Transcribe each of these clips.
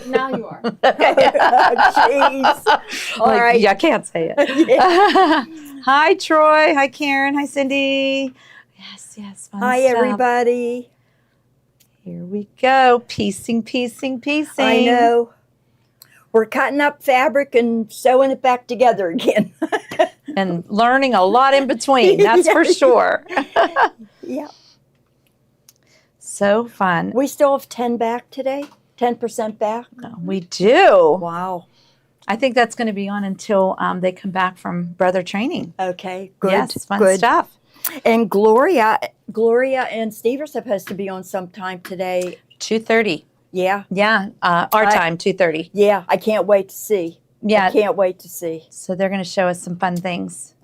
Now you are. Jeez. All Like, right. yeah, I can't say it. Yeah. Hi, Troy. Hi, Karen. Hi, Cindy. Yes, fun Hi, stuff. everybody. Here we go. Piecing. I know. We're cutting up fabric and sewing it back together again. And learning a lot in between, that's for sure. Yeah. So fun. We still have 10 back today? 10% back? We do. Wow. I think that's going to be on until they come back from brother training. Okay, good. Yes, fun good. stuff. And Gloria and Steve are supposed to be on sometime today. 2:30. Yeah. Yeah, our time, 2:30. Yeah, I can't wait to see. Yeah. I can't wait to see. So they're going to show us some fun things.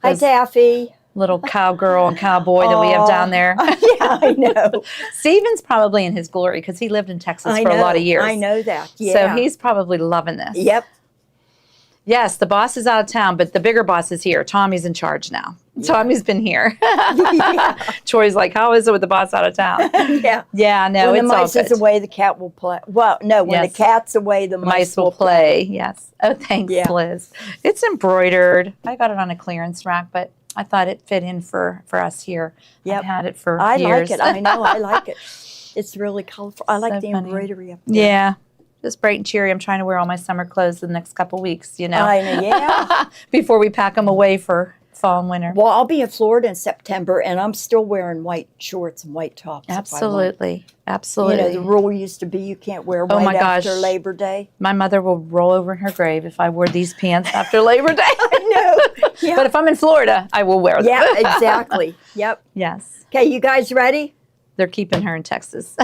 Hi, Those Taffy. little cowgirl and cowboy that we have down there. Yeah, I know. Steven's probably in his glory because he lived in Texas for a lot of years. I know that. Yeah. So he's probably loving this. Yep. Yes, the boss is out of town, but the bigger boss is here. Tommy's in charge now. Yeah. Tommy's been here. Yeah. Troy's like, how is it with the boss out of town? Yeah. Yeah, no, when it's the all mice good. is away, the cat will play. Well, no, when the cat's away, the mice will play. Yes. Oh, thanks, Yeah. Liz. It's embroidered. I got it on a clearance rack, but I thought it fit in for us here. Yep. I've had it for I years. like it. I know. I like it. It's really colorful. I like So the funny. embroidery up there. Yeah. Just bright and cheery. I'm trying to wear all my summer clothes the next couple weeks, you know. I know. Yeah. Before we pack them away for fall and winter. Well, I'll be in Florida in September, and I'm still wearing white shorts and white tops. Absolutely. You Absolutely. know, the rule used to be you can't wear white my gosh. after Labor Day. My mother will roll over in her grave if I wore these pants after Labor Day. I know. Yeah. But if I'm in Florida, I will wear them. Yeah, exactly. Yep. Yes. Okay, you guys ready? They're keeping her in Texas.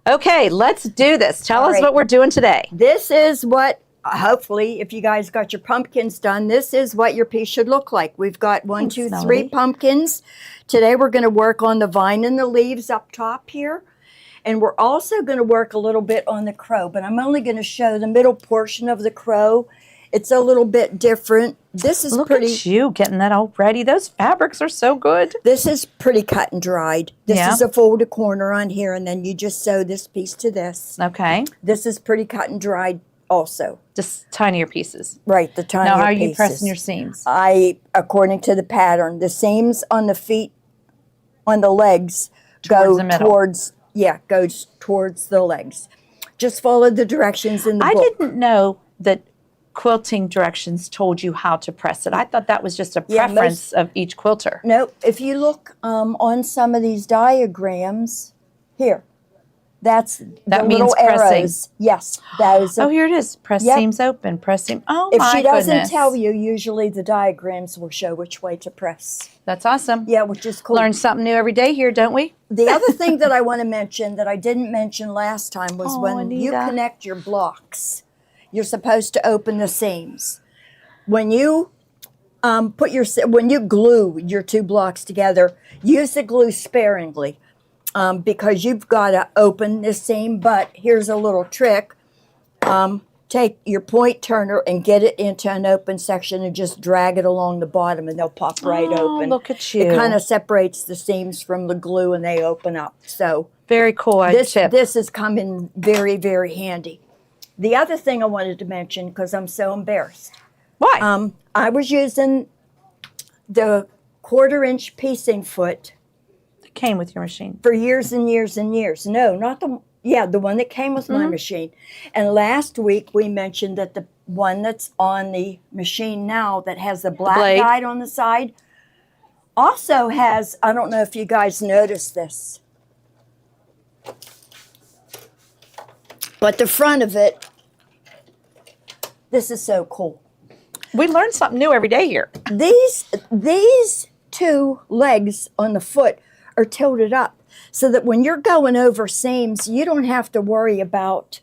Okay, let's do this. Tell All us right. what we're doing today. This is what, hopefully, if you guys got your pumpkins done, this is what your piece should look like. We've got one, Thanks, two, Melody. three pumpkins. Today we're going to work on the vine and the leaves up top here. And we're also going to work a little bit on the crow, but I'm only going to show the middle portion of the crow. It's a little bit different. This is Look pretty. at you getting that all ready. Those fabrics are so good. This is pretty cut and dried. This Yeah. is a folded corner on here, and then you just sew this piece to this. Okay. This is pretty cut and dried also. Just tinier pieces. Right, the tinier Now, how are you pieces. pressing your seams? According to the pattern, the seams on the feet, on the legs, Towards the middle. goes towards the legs. Just follow the directions in the I book. didn't know that quilting directions told you how to press it. I thought that was just a Yeah, preference of each quilter. No, if you look on some of these diagrams, here, that's That the means little pressing. arrows. Yes, those are. Oh, here it is. Press Yep. seams open. Press seam. Oh, If my she doesn't goodness. tell you, usually the diagrams will show which way to press. That's awesome. Yeah, which is cool. Learn something new every day here, don't we? The other thing that I want to mention that I didn't mention last time was Oh, when you Anita. connect your blocks, you're supposed to open the seams. When you when you glue your two blocks together, use the glue sparingly because you've got to open the seam. But here's a little trick: take your point turner and get it into an open section and just drag it along the bottom, and they'll pop right Oh, open. look at you. It kind of separates the seams from the glue, and they open up. So Very cool tip. this is coming very, very handy. The other thing I wanted to mention, because I'm so embarrassed, Why? I was using the 1/4-inch piecing foot It came with your machine. for years and years and years. No, not the one that came with my machine. And last week we mentioned that the one that's on the machine now that has the black blade. guide on the side also has, I don't know if you guys noticed this, but the front of it, this is so cool. We learn something new every day here. These two legs on the foot are tilted up so that when you're going over seams, you don't have to worry about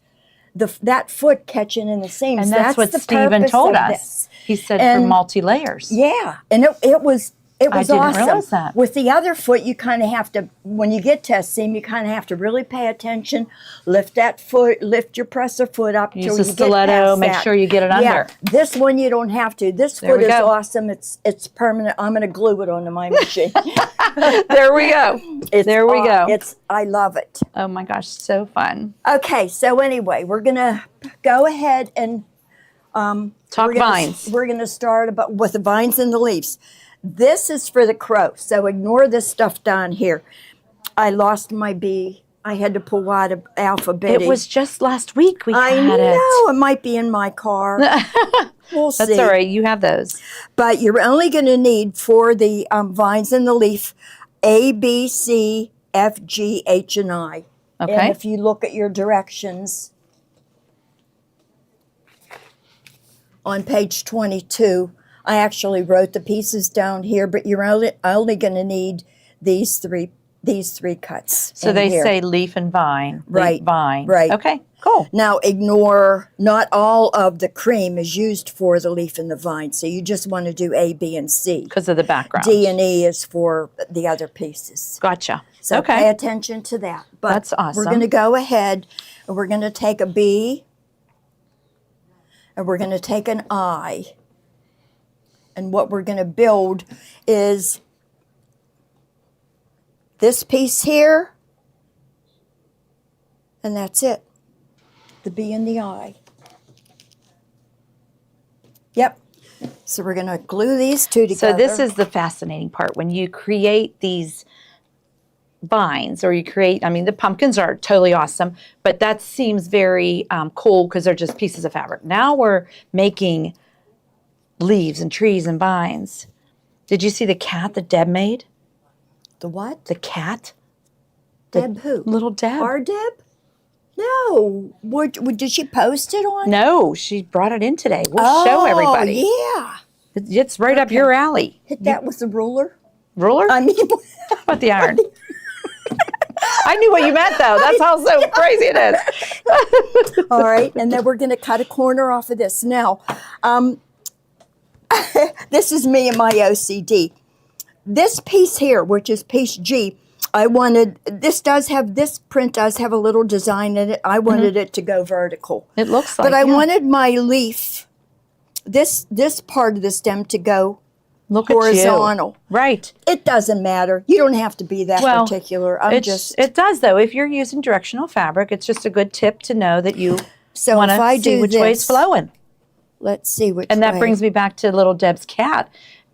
that foot catching in the seams. And that's what the Stephen purpose told of us. this. He said And- for multi-layers. Yeah, and it was It was didn't awesome. realize that. With the other foot, you kind of have to, when you get to a seam, you kind of have to really pay attention. Lift that foot, lift your presser foot up Use till the you get stiletto, past make that. sure you get it Yeah, under. this one you don't have to. This There foot we is go. awesome. It's permanent. I'm going to glue it onto my machine. There we go. There we go. I love it. Oh my gosh, so fun. Okay, so anyway, we're going to go ahead and Talk vines. We're going to start with the vines and the leaves. This is for the crow, so ignore this stuff down here. I lost my bee. I had to pull out of alphabet. It was just last week we I had know. It might be in my car. We'll see. That's all right. You have those. But you're only going to need for the vines and the leaf A, B, C, F, G, H, and I. Okay. And if you look at your directions on page 22, I actually wrote the pieces down here, but you're only going to need these three cuts. So in they here. say leaf and vine. Right, Leaf, vine. right. Okay, cool. Now ignore, not all of the cream is used for the leaf and the vine, so you just want to do A, B, and C. Because of the background. D and E is for the other pieces. Gotcha. So okay. pay attention to that. But That's awesome. We're going to go ahead and we're going to take a B and we're going to take an I. And what we're going to build is this piece here, and that's it. The B and the I. Yep. So we're going to glue these two together. So this is the fascinating part. When you create these vines or you create, I mean, the pumpkins are totally awesome, but that seems very cool because they're just pieces of fabric. Now we're making leaves and trees and vines. Did you see the cat that Deb made? The what? The cat? Deb who? Little Deb. Our Deb? No. Did she post it on? No, she brought it in today. We'll show everybody. Yeah. It's right up your alley. Hit that with the ruler. Ruler? I mean, How about the iron? I knew what you meant, though. That's how so crazy it is. all right. And then we're going to cut a corner off of this. Now, this is me and my OCD. This piece here, which is piece G, this print does have a little design in it. I wanted it to go vertical. It looks like But I yeah. wanted my leaf, this part of the stem to go Look horizontal. At you. Right. It doesn't matter. You don't have to be that Well, particular. It does, though. If you're using directional fabric, it's just a good tip to know that you So want if I to see do which way it's this, flowing. let's see which And that way. brings me back to little Deb's cat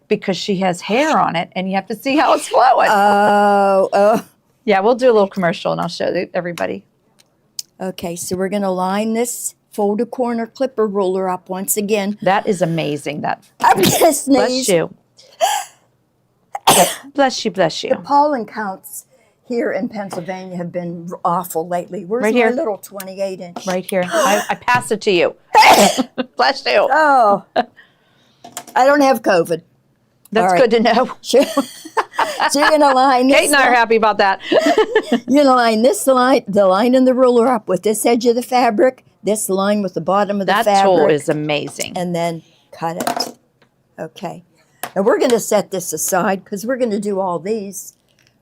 because she has hair on it, and you have to see how it's flowing. Oh, yeah, we'll do a little commercial, and I'll show everybody. okay. So we're going to line this fold a corner clipper ruler up once again. That is amazing. That I'm just bless sneezing. you. Bless you, bless you. Pollen counts here in Pennsylvania have been awful lately. Where's Right my here. little 28-inch? Right here. I passed it to you. Bless you. Oh, I don't have COVID. That's all right. good to know. Sure. So you're going to line this. Kate and I are happy about that. You're going to line the line and the ruler up with this edge of the fabric, this line with the bottom of the That fabric. tool is amazing. And then cut it. Okay. And we're going to set this aside because we're going to do all these.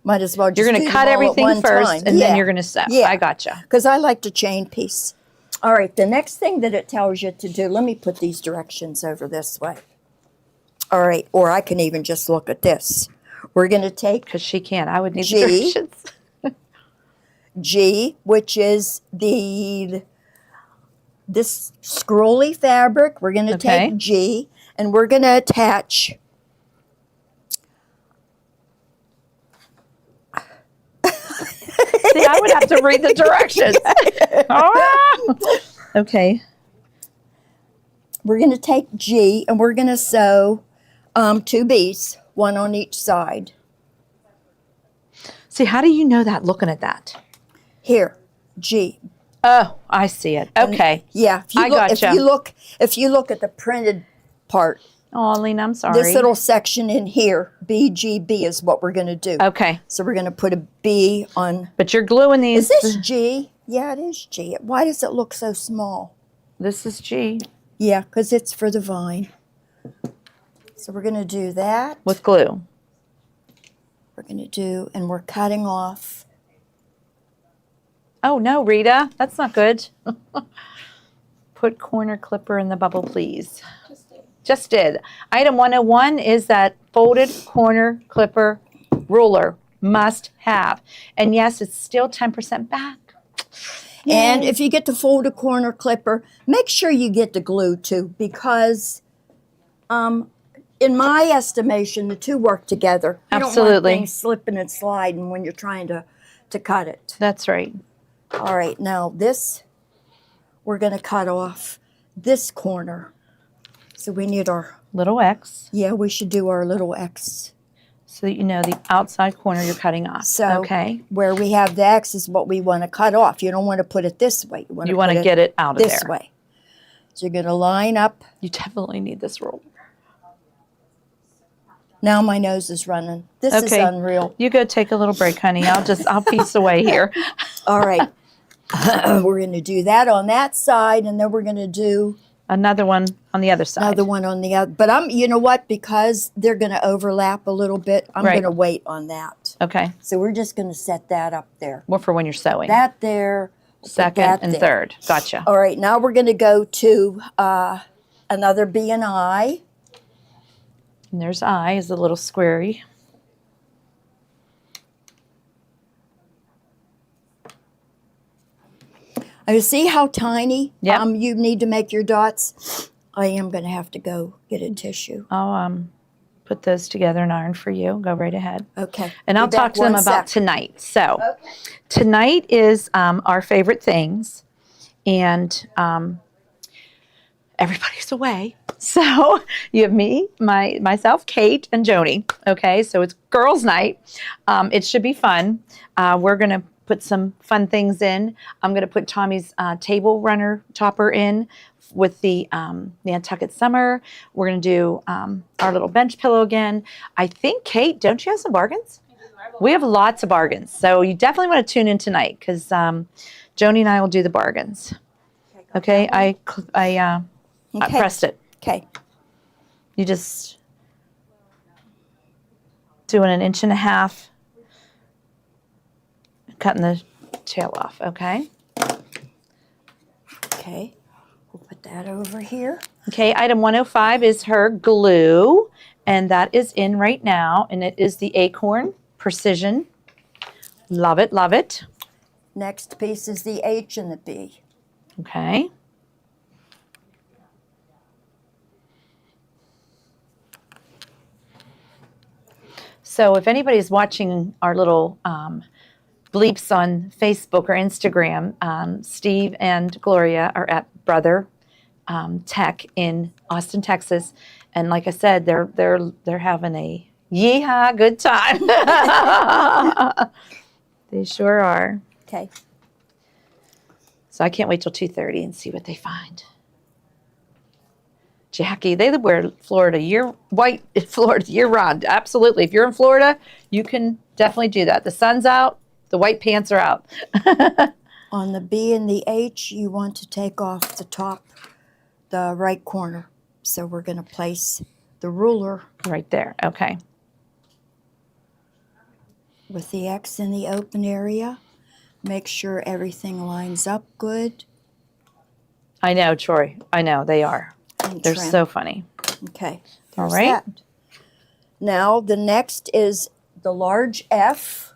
Might as well just You're going do to them cut all at everything one first, time. and Yeah. then you're going to sew. Yeah. I gotcha. Because I like to chain piece. All right, the next thing that it tells you to do, let me put these directions over this way. All right, or I can even just look at this. We're going to take Because she can't. I would need G. the directions. G, which is this scrolly fabric. We're going to Okay. take G, and we're going to attach. See, I would have to read the directions. Ah! Okay. We're going to take G, and we're going to sew 2 B's, one on each side. See, how do you know that looking at that? Here, G. Oh, I see it. Okay. Yeah, if you I look, gotcha. if you look at the printed part, Oh, Lena, I'm sorry. this little section in here, BGB, is what we're going to do. Okay. So we're going to put a B on. But you're gluing these. Is this G? Yeah, it is G. Why does it look so small? This is G Yeah, because it's for the vine. So we're going to do that. with glue. we're going to do, and we're cutting off. Oh, no, Rita, that's not good. Put corner clipper in the bubble, please. Just did. Item 101 is that folded corner clipper ruler. Must have. And yes, it's still 10% back. And Yay. if you get the folded corner clipper, make sure you get the glue too, because in my estimation, the two work together. You don't Absolutely. want things slipping and sliding when you're trying to cut it. That's right. All right, now this, we're going to cut off this corner. So we need our, Little X, yeah, we should do our little X. so that you know the outside corner you're cutting off. So okay. where we have the X is what we want to cut off. You don't want to put it this way. You want to get it out of this there. way. So you're going to line up. You definitely need this roller. Now my nose is running. This is Okay. unreal. You go take a little break, honey. I'll piece away here. All right. We're going to do that on that side, and then we're going to do Another one on the other side. another one on the other. But you know what? Because they're going to overlap a little bit, I'm Right. going to wait on that. Okay. So we're just going to set that up there. More for when you're sewing. That there. we'll put Second that and there. third. Gotcha. All right. Now we're going to go to another B and I. And there's I is a little squarey. You see how tiny Yep. you need to make your dots? I am going to have to go get a tissue. I'll put those together and iron for you. Go right ahead. Okay. And Be I'll talk back to them one about sec. tonight. So Okay. tonight is our favorite things. And everybody's away. So you have me, myself, Kate, and Joni. Okay, so it's girls' night. It should be fun. We're going to put some fun things in. I'm going to put Tommy's table runner topper in with the Nantucket Summer. We're going to do our little bench pillow again. I think, Kate, don't you have some bargains? We have lots of bargains. So you definitely want to tune in tonight because Joni and I will do the bargains. Okay, I Okay. pressed it. Okay. You just doing 1.5 inches, cutting the tail off, okay? Okay. We'll put that over here. Okay, item 105 is her glue, and that is in right now, and it is the Acorn Precision. Love it, love it. Next piece is the H and the B. Okay. So if anybody's watching our little bleeps on Facebook or Instagram, Steve and Gloria are at Brother Tech in Austin, Texas, and like I said, they're having a yeehaw good time. They sure are. Okay. So I can't wait till 2:30 and see what they find. Jackie, they wear Florida year round. Absolutely. If you're in Florida, you can definitely do that. The sun's out, the white pants are out. On the B and the H, you want to take off the top, the right corner. So we're going to place the ruler Right there. Okay. with the X in the open area. Make sure everything lines up good. I know, Troy. I know they are. And They're trim. so funny. Okay. All there's right. that. Now the next is the large F,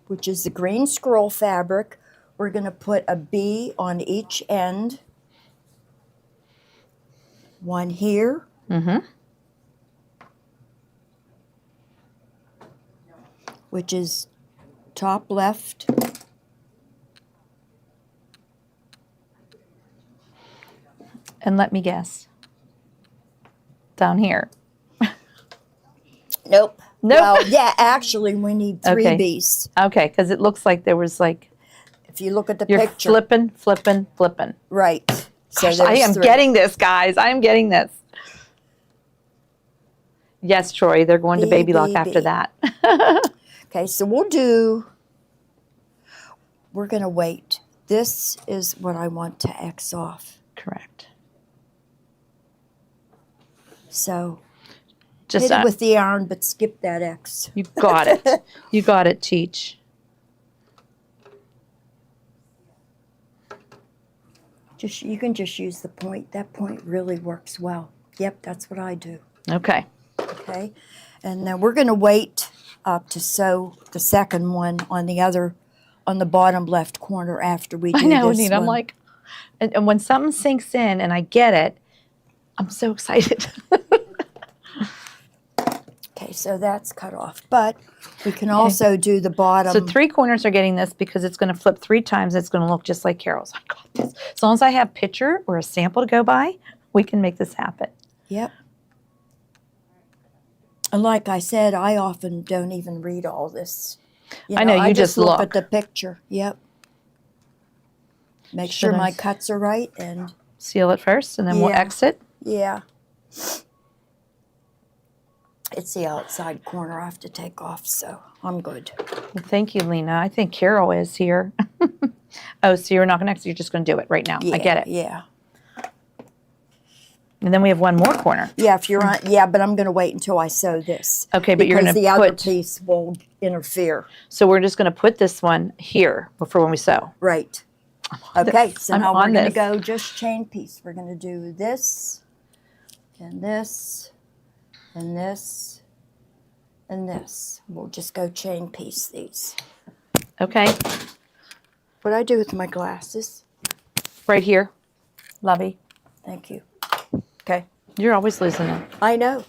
which is the green scroll fabric. We're going to put a B on each end. One here. Mm-hmm. Which is top left. And let me guess. Down here. Nope. Nope. Well, yeah, actually, we need three Okay. B's. Okay, because it looks like there was like If you look at the you're picture. flipping. Right. Gosh, there's I am three. getting this, guys. I am getting this. Yes, Troy, they're going to B, Baby B, Lock after B. that. Okay, so we're going to wait. This is what I want to X off. Correct. So Just Hit it with the iron, but skip that X. you got it. You got it, Teach. You can just use the point. That point really works well. Yep, that's what I do. Okay. Okay, and then we're going to wait up to sew the second one on the bottom left corner after we do I know, this Anita. I'm one. like, and when something sinks in and I get it, I'm so excited. Okay, so that's cut off, but we can also do the bottom. So 3 corners are getting this because it's going to flip 3 times. It's going to look just like Carol's. I got this. As long as I have a picture or a sample to go by, we can make this happen. Yep. And like I said, I often don't even read all this. I know, you I just look look. at the picture. Yep. Make sure my cuts are right, and Seal it first, and then we'll Yeah. exit. yeah. It's the outside corner I have to take off, so I'm good. Well, thank you, Lena. I think Carol is here. Oh, so you're not going to exit. You're just going to do it right now. I get it. Yeah. And then we have one more corner. Yeah, if you're on, yeah, but I'm going to wait until I sew this. Okay, but you're because gonna the other put- piece will interfere. So we're just going to put this one here before when we sew. Right. Okay, so I'm now we're on going to this. go just chain piece. We're going to do this, and this, and this, and this. We'll just go chain piece these. Okay, What do I do with my glasses? right here. Lovey. Thank you. Okay. You're always losing it. I know.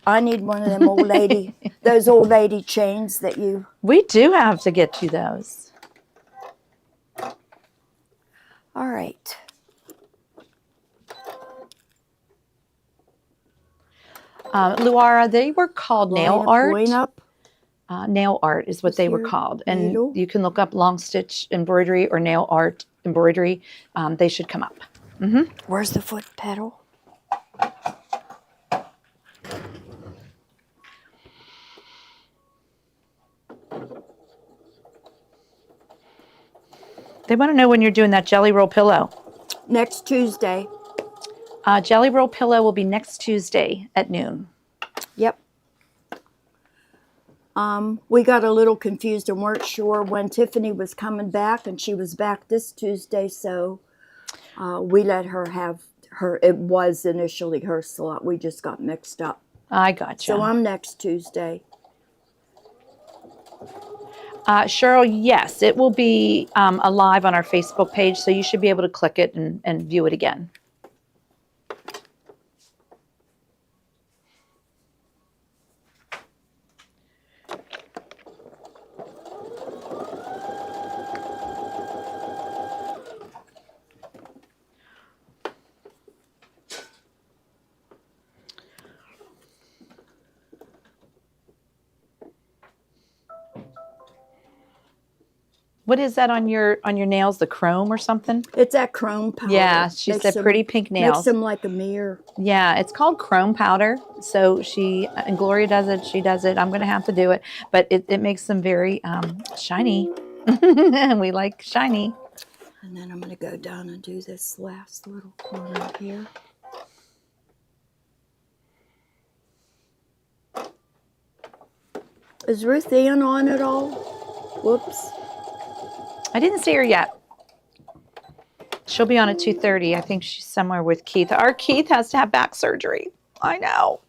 I need one of them those old lady chains that you. We do have to get to those. All right. Luara, they were called nail Line a art. point up. Nail art is what they were Here, called. And needle. you can look up long stitch embroidery or nail art embroidery. They should come up. Where's the foot pedal? They want to know when you're doing that Jelly Roll pillow. Next Tuesday. Jelly Roll pillow will be next Tuesday at noon. Yep. We got a little confused and weren't sure when Tiffany was coming back, and she was back this Tuesday, so we let her have her. It was initially her slot. We just got mixed up. I gotcha. So I'm next Tuesday. Cheryl, yes, it will be alive on our Facebook page, so you should be able to click it and view it again. What is that on your nails? The chrome or something? It's that chrome powder. Yeah, she Makes said them- pretty pink nails. Makes them like a mirror. Yeah, it's called chrome powder. So and Gloria does it. She does it. I'm going to have to do it, but it makes them very shiny, and we like shiny. And then I'm going to go down and do this last little corner here. Is Ruth Ann on at all? Whoops. I didn't see her yet. She'll be on at 2:30. I think she's somewhere with Keith. Our Keith has to have back surgery. I know.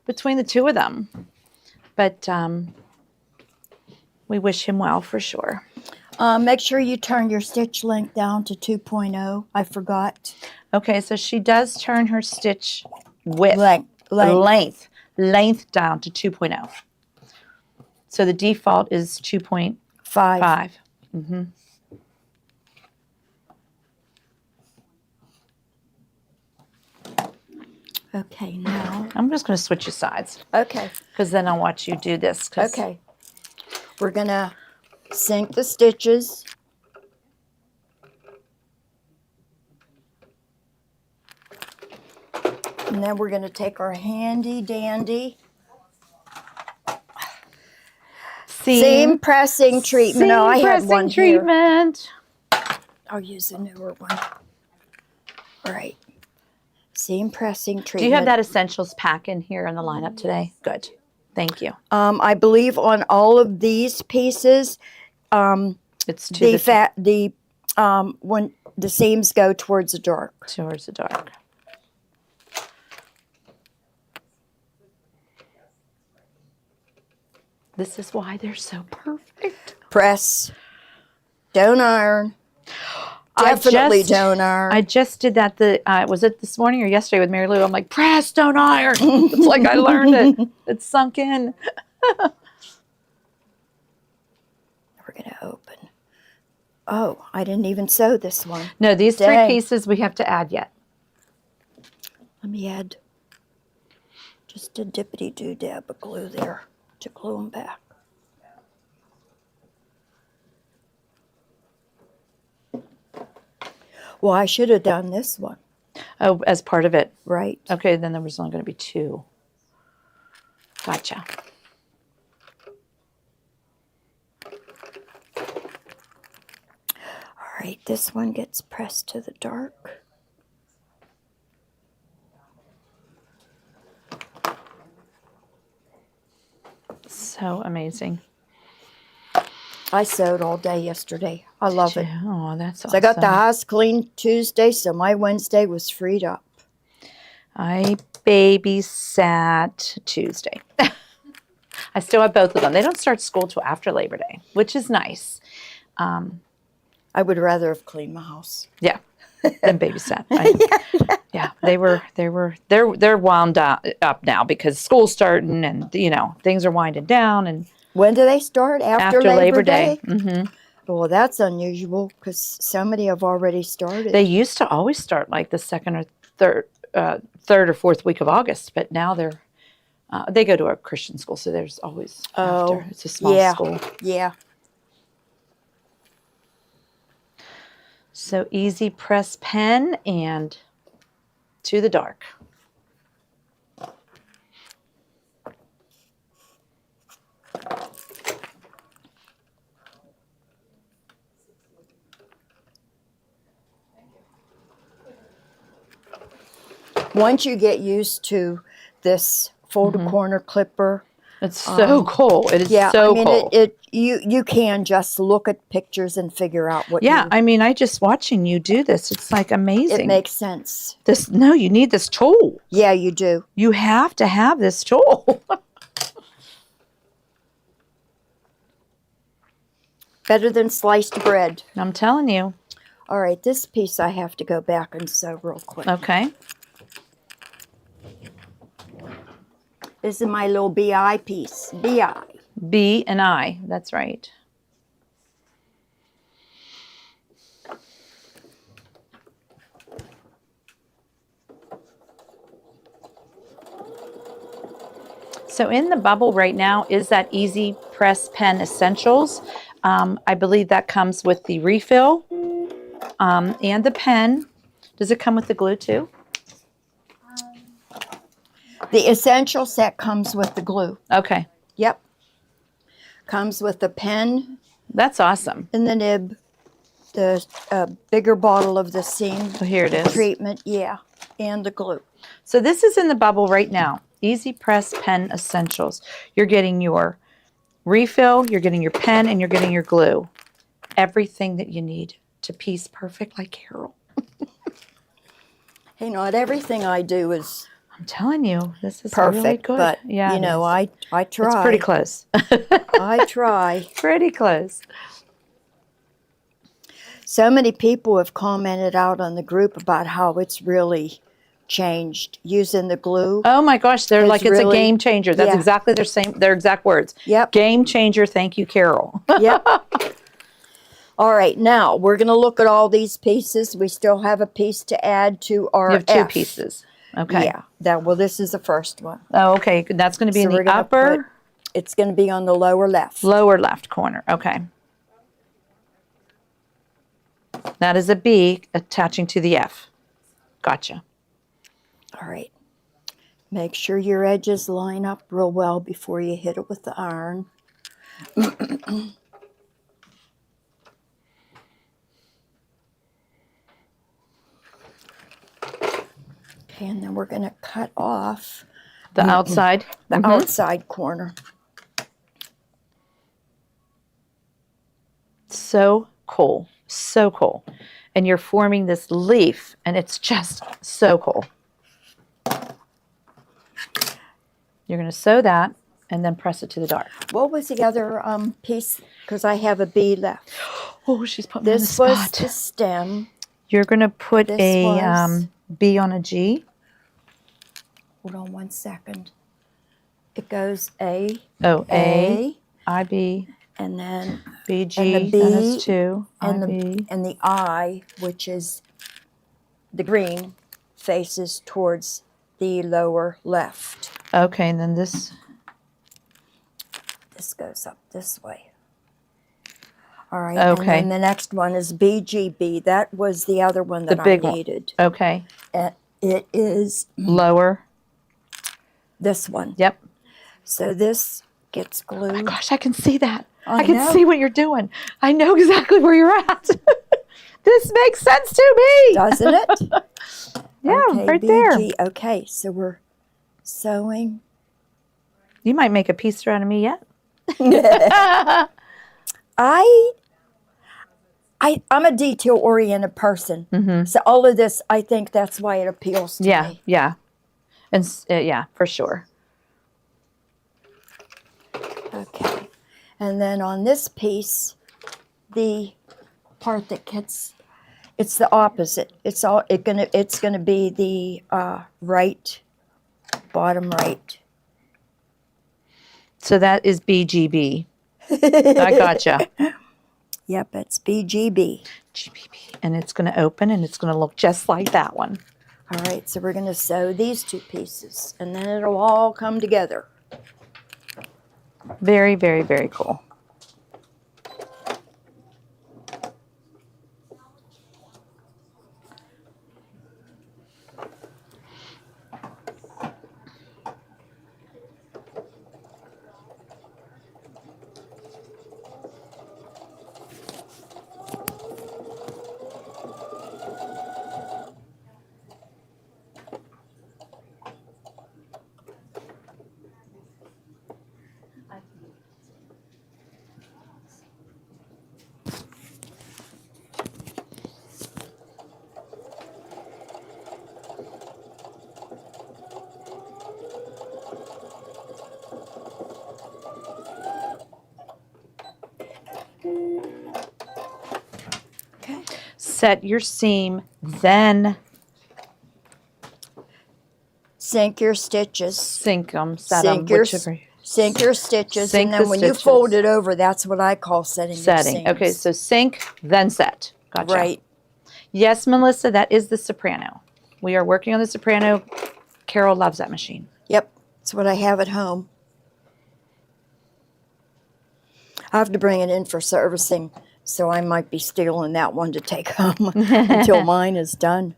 Between the two of them. But we wish him well for sure. Make sure you turn your stitch length down to 2.0. I forgot. Okay, so she does turn her stitch width. Length. Length down to 2.0. So the default is 2.5. 5. Okay, now. I'm just going to switch you sides Okay. because then I'll watch you do this. 'Cause Okay. We're going to sink the stitches. And then we're going to take our handy dandy seam pressing treatment. No, I had one here. treatment. I'll use a newer one. All right. seam pressing treatment. Do you have that essentials pack in here in the lineup today? Good. Thank you. I believe on all of these pieces, It's to when the seams go towards the dark. towards the dark. This is why they're so perfect. Press, don't iron. Definitely don't iron. I just did that. Was it this morning or yesterday with Mary Lou? I'm like, press, don't iron. It's like I learned it. It's sunk in. We're going to open. Oh, I didn't even sew this one. No, these Dang. 3 pieces we have to add yet. Let me add just a dippity-doo dab of glue there to glue them back. Well, I should have done this one, Oh, as part of it. right? Okay, then there was only going to be 2. Gotcha. All right, this one gets pressed to the dark. So amazing. I sewed all day yesterday. I love it. Oh, that's awesome. So I got the house clean Tuesday, so my Wednesday was freed up. I babysat Tuesday. I still have both of them. They don't start school till after Labor Day, which is nice. I would rather have cleaned my house. Yeah, than babysat. Yeah, they're wound up now because school's starting and things are winding down and When do they start? After Labor Day? Mm-hmm. Well, that's unusual because so many have already started. They used to always start like the second or third or fourth week of August, but now they go to a Christian school, so there's always after. It's a small school. Yeah. So easy press pen and to the dark. Once you get used to this folded corner clipper, It's so cool. It is so cool. You can just look at pictures and figure out what. Yeah, I mean, I just watching you do this. It's like amazing. It makes sense. You need this tool. Yeah, you do. You have to have this tool. Better than sliced bread. I'm telling you. All right, this piece I have to go back and sew real quick. Okay. This is my little BI piece. BI. B and I. That's right. So in the bubble right now is that Easy Press Pen Essentials. I believe that comes with the refill and the pen. Does it come with the glue too? The essential set comes with the glue. Okay. Yep. Comes with the pen That's awesome. and the nib, the bigger bottle of the seam So here it is. treatment, yeah, and the glue. So this is in the bubble right now. Easy Press Pen Essentials. You're getting your refill, you're getting your pen, and you're getting your glue. Everything that you need to piece perfect like Carol. Hey, not everything I do is I'm telling you, this is perfect, really good. but yeah, you it know, is. I try. It's pretty close. I try. Pretty close. So many people have commented out on the group about how it's really changed using the glue. Oh my gosh, they're It's like it's a really- game changer. That's yeah. exactly their exact words. Yep. Game changer. Thank you, Carol. Yep. All right, now we're going to look at all these pieces. We still have a piece to add to our You have 2 F. pieces. Okay. Yeah. Well, this is the first one. Oh, okay. That's going to be So in we're the gonna upper It's going to be on the lower left. lower left corner. Okay. That is a B attaching to the F. Gotcha. All right. Make sure your edges line up real well before you hit it with the iron. Okay, and then we're going to cut off The outside. the outside corner. So cool. So cool. And you're forming this leaf, and it's just so cool. You're going to sew that and then press it to the dark. What was the other piece? Because I have a bee left. Oh, she's putting me on the This was spot. the stem. You're going to put This a was- B on a G. Hold on 1 second. It goes A, Oh, A, I, B, and then B, G, and the then B it's 2, I, and B. the I, which is the green, faces towards the lower left. Okay, and then this. This goes up this way. All right. Okay. And then the next one is BGB. That was the other one that big I one. needed. Okay. It is Lower. this one. Yep. So this gets glued. Gosh, I can see that. I I can know. see what you're doing. I know exactly where you're at. This makes sense to me. Doesn't it? Yeah, Okay, right there. BG. Okay, so we're sewing. You might make a piece out of me yet. I'm a detail-oriented person. So all of this, I think that's why it appeals to Yeah, me. yeah. And yeah, for sure. Okay. And then on this piece, the part that gets, it's the opposite. It's gonna be the right, bottom right. So that is BGB. I gotcha. Yep, it's BGB. GBB. And it's going to open and it's going to look just like that one. All right, so we're gonna sew these two pieces, and then it'll all come together. Very, very, very cool. Okay. Set your seam, then Sink your stitches. sink them, set them, Sink your, whichever. sink your stitches, Sink and then the when you stitches. fold it over, that's what I call setting. Setting. Your Okay, seams. so sink, then set. Gotcha. Right. Yes, Melissa, that is the soprano. We are working on the soprano. Carol loves that machine. Yep, that's what I have at home. I have to bring it in for servicing, so I might be stealing that one to take home until mine is done.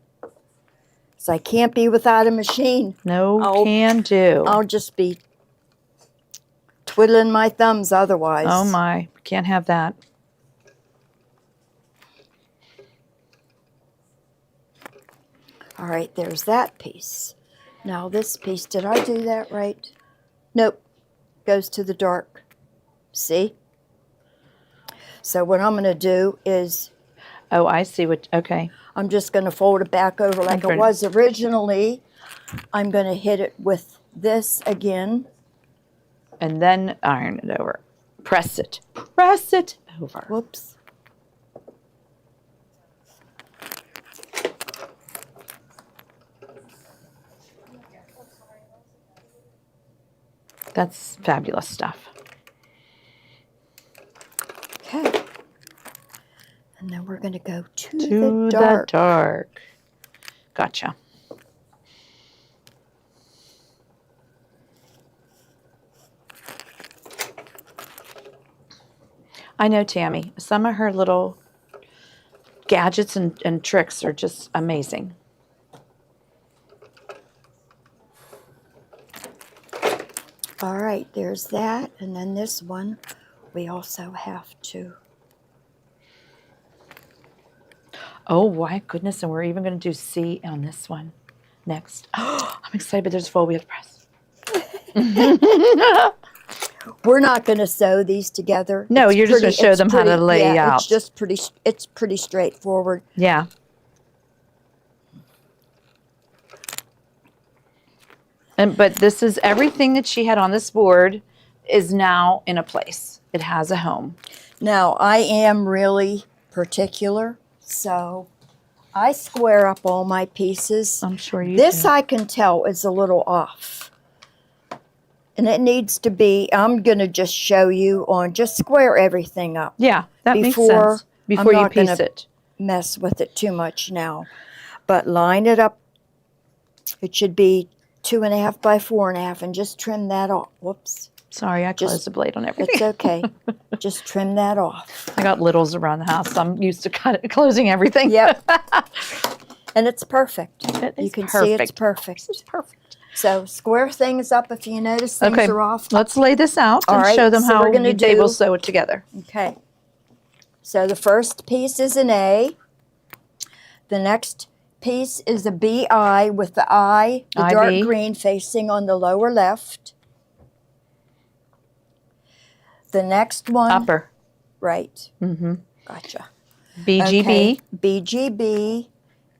So I can't be without a machine. No I'll- can do. I'll just be twiddling my thumbs otherwise. Oh my, can't have that. All right, there's that piece. Now this piece, did I do that right? Nope, goes to the dark. See? So what I'm going to do is Oh, I see what, okay. I'm just going to fold it back over like Okay. it was originally. I'm going to hit it with this again. And then iron it over. Press it. Press it over. Whoops. That's fabulous stuff. Okay. And then we're going to go to To the dark. dark. Gotcha. I know Tammy. Some of her little gadgets and tricks are just amazing. All right, there's that. And then this one, we also have to. Oh my goodness, and we're even going to do C on this one. next. Oh, I'm excited, but there's a fold we have to press. We're not going to sew these together. No, It's you're just gonna show it's them how to lay yeah, out. It's just it's pretty straightforward. Yeah. But this is everything that she had on this board is now in a place. It has a home. Now, I am really particular, so I square up all my pieces. I'm sure you This do. I can tell is a little off. And it needs to be, I'm going to just show you on, just square everything up. Yeah, that Before- makes sense. Before I'm you not gonna- piece it. Mess with it too much now. But line it up. It should be 2.5 by 4.5 and just trim that off. Whoops. Sorry, I Just- closed the blade on everything. It's okay. Just trim that off. I got littles around the house. So I'm used to closing everything. Yep. And it's perfect. It You is can see it's perfect. perfect. It's perfect. So square things up if you notice things Okay, are off. let's lay this out All and right, show them so how we're gonna they will do- sew it together. Okay. So the first piece is an A. The next piece is a BI with the I, the IB. dark green facing on the lower left. The next one, Upper. right. Mm-hmm. Gotcha. BGB. Okay, BGB,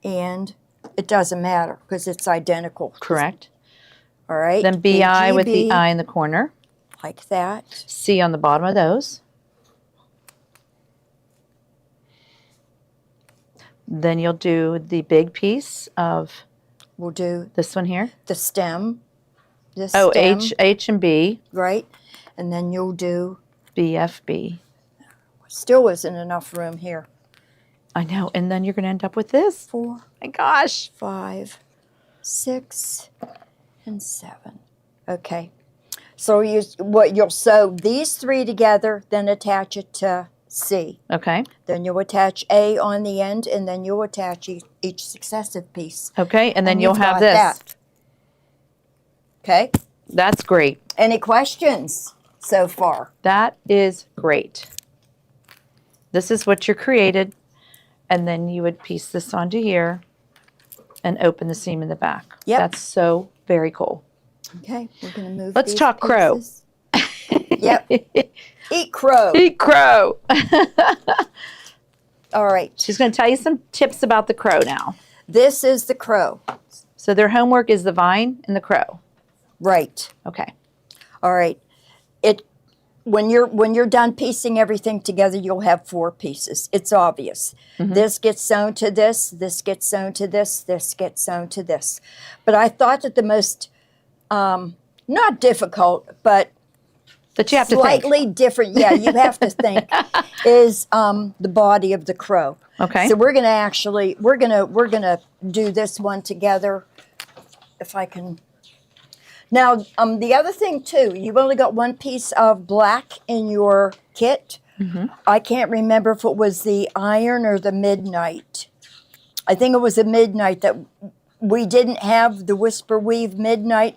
and it doesn't matter because it's identical. Correct. All right. Then BI with the BGB, I in the corner. like that. C on the bottom of those. Then you'll do the big piece of We'll do this one here. the stem. This Oh, stem, H and B, right? And then you'll do, BFB. still isn't enough room here. I know. And then you're going to end up with this. 4, My gosh. 5, 6, and 7. Okay. So what you'll sew these 3 together, then attach it to C. Okay. Then you'll attach A on the end, and then you'll attach each successive piece. Okay. And then you'll you've have got this. that. Okay. That's great. Any questions so far? That is great. This is what you're created. And then you would piece this onto here and open the seam in the back. Yep. That's so very cool. Okay, we're going to move. Let's these talk crow. pieces. Yep. Eat crow. Eat crow. All right. She's going to tell you some tips about the crow now. This is the crow. So their homework is the vine and the crow. Right. Okay. All right. When you're done piecing everything together, you'll have 4 pieces. It's obvious. This gets sewn to this gets sewn to this gets sewn to this. But I thought that the most not difficult, but That you have to think. slightly different, yeah, you have to think, is the body of the crow. Okay. So we're gonna do this one together. If I can. Now, the other thing too, you've only got 1 piece of black in your kit. I can't remember if it was the iron or the midnight. I think it was the midnight that we didn't have the Whisper Weave midnight.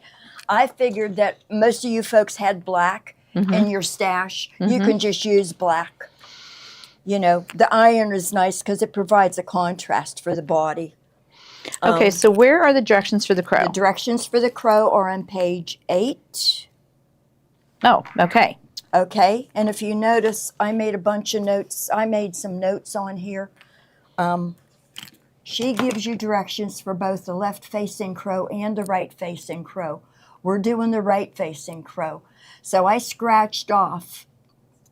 I figured that most of you folks had black in your stash. You can just use black. You know, the iron is nice because it provides a contrast for the body. Okay, so where are the directions for the crow? The directions for the crow are on page 8. Oh, okay. Okay, and if you notice, I made a bunch of notes. I made some notes on here. She gives you directions for both the left-facing crow and the right-facing crow. We're doing the right-facing crow. So I scratched off